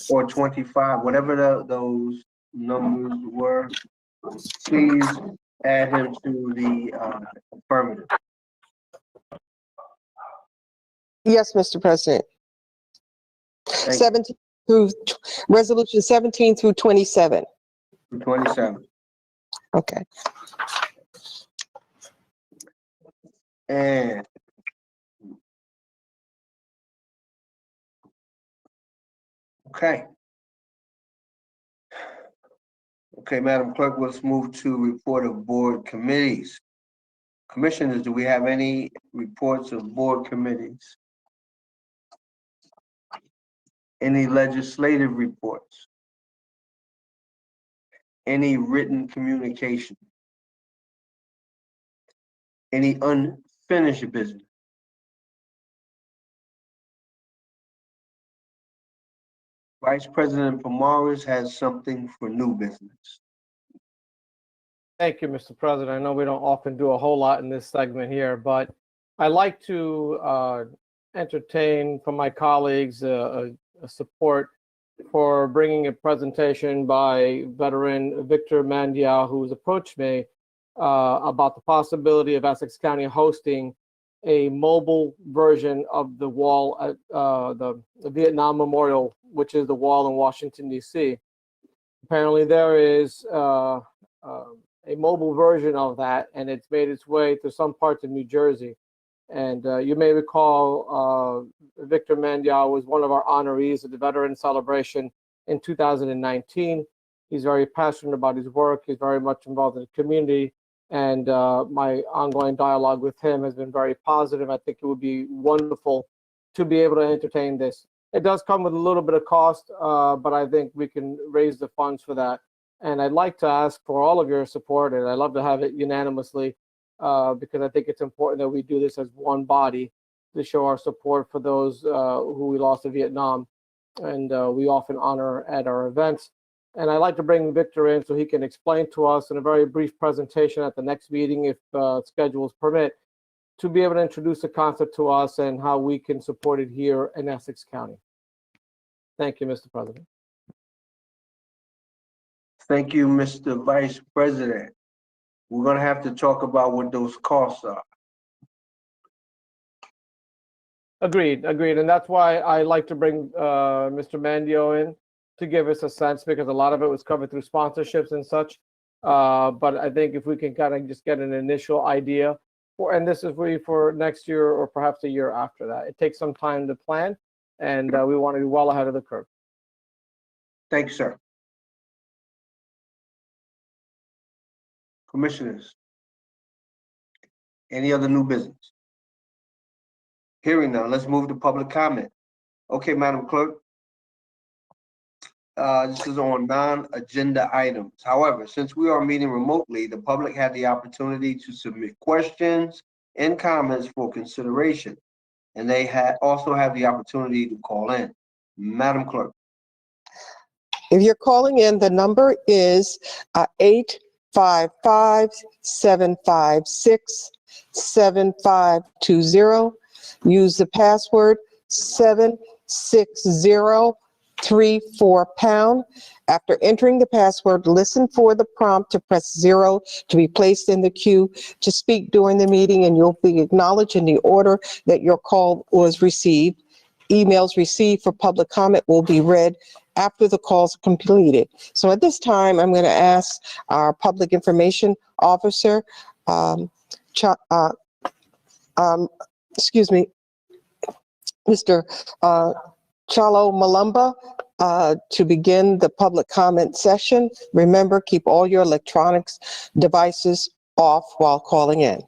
Or 25, whatever those numbers were. Please add him to the affirmative. Yes, Mr. President. Thank you. 17 through, resolution 17 through 27. 27. Okay. And okay. Okay, Madam Clerk, let's move to report of board committees. Commissioners, do we have any reports of board committees? Any legislative reports? Any written communication? Any unfinished unfinished business? Vice President Pomoris has something for new business. Thank you, Mr. President. I know we don't often do a whole lot in this segment here, but I like to entertain from my colleagues a support for bringing a presentation by veteran Victor Mandial, who's approached me about the possibility of Essex County hosting a mobile version of the wall at the Vietnam Memorial, which is the wall in Washington, D.C. Apparently there is a mobile version of that, and it's made its way to some parts of New Jersey. And you may recall Victor Mandial was one of our honorees at the Veteran Celebration in 2019. He's very passionate about his work. He's very much involved in the community. And my ongoing dialogue with him has been very positive. I think it would be wonderful to be able to entertain this. It does come with a little bit of cost, but I think we can raise the funds for that. And I'd like to ask for all of your support, and I'd love to have it unanimously, because I think it's important that we do this as one body to show our support for those who we lost to Vietnam. And we often honor at our events. And I'd like to bring Victor in so he can explain to us in a very brief presentation at the next meeting, if schedules permit, to be able to introduce the concept to us and how we can support it here in Essex County. Thank you, Mr. President. Thank you, Mr. Vice President. We're gonna have to talk about what those costs are. Agreed. And that's why I like to bring Mr. Mandio in to give us a sense, because a lot of it was covered through sponsorships and such. But I think if we can kind of just get an initial idea, and this is really for next year or perhaps a year after that. It takes some time to plan, and we want to be well ahead of the curve. Thanks, sir. Commissioners, any other new business? Hearing none, let's move to public comment. Okay, Madam Clerk. This is on non-agenda items. However, since we are meeting remotely, the public had the opportunity to submit questions and comments for consideration, and they also have the opportunity to call in. Madam Clerk. If you're calling in, the number is 855-756-7520. Use the password 76034#. After entering the password, listen for the prompt to press 0 to be placed in the queue to speak during the meeting, and you'll be acknowledged in the order that your call was received. Emails received for public comment will be read after the call's completed. So at this time, I'm going to ask our public information officer, Mr. Chalo Malumba, to begin the public comment session. Remember, keep all your electronics devices off while calling in.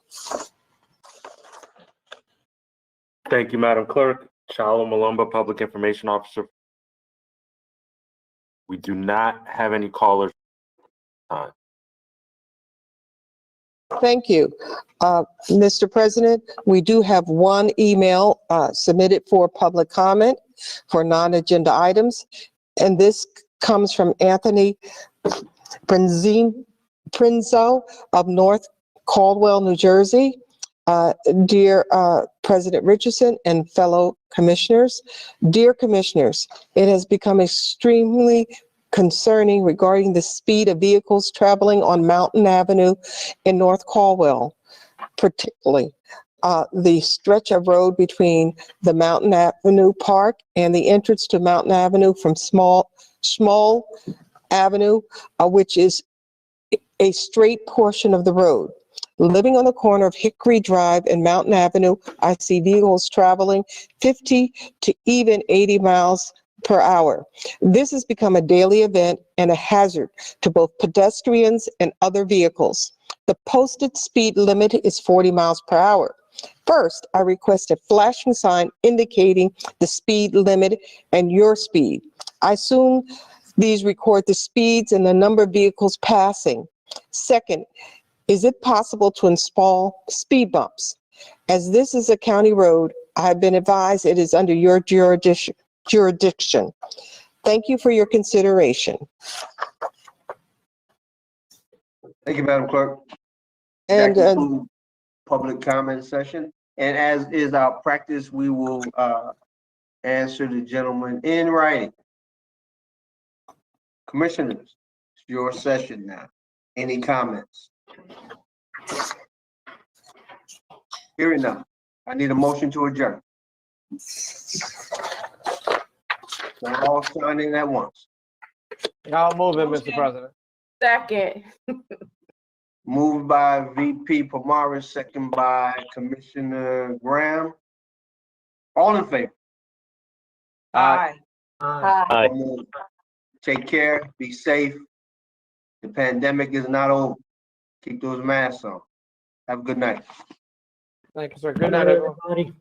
Thank you, Madam Clerk. Chalo Malumba, Public Information Officer. We do not have any callers. Thank you. Mr. President, we do have one email submitted for public comment for non-agenda items, and this comes from Anthony Prinzo of North Caldwell, New Jersey. Dear President Richardson and fellow commissioners, dear commissioners, it has become extremely concerning regarding the speed of vehicles traveling on Mountain Avenue in North Caldwell, particularly the stretch of road between the Mountain Avenue Park and the entrance to Mountain Avenue from Small Avenue, which is a straight portion of the road. Living on the corner of Hickory Drive and Mountain Avenue, I see vehicles traveling 50 to even 80 miles per hour. This has become a daily event and a hazard to both pedestrians and other vehicles. The posted speed limit is 40 miles per hour. First, I request a flashing sign indicating the speed limit and your speed. I assume these record the speeds and the number of vehicles passing. Second, is it possible to install speed bumps? As this is a county road, I have been advised it is under your jurisdiction. Thank you for your consideration. Thank you, Madam Clerk. And That concludes public comment session. And as is our practice, we will answer the gentleman in writing. Commissioners, it's your session now. Any comments? Hearing none. I need a motion to adjourn. We're all signing at once. I'll move it, Mr. President. Second. Moved by VP Pomaris, second by Commissioner Graham. All in favor? Aye. Aye. Take care, be safe. The pandemic is not over. Keep those masks on. Have a good night. Thank you, sir. Good night, everyone.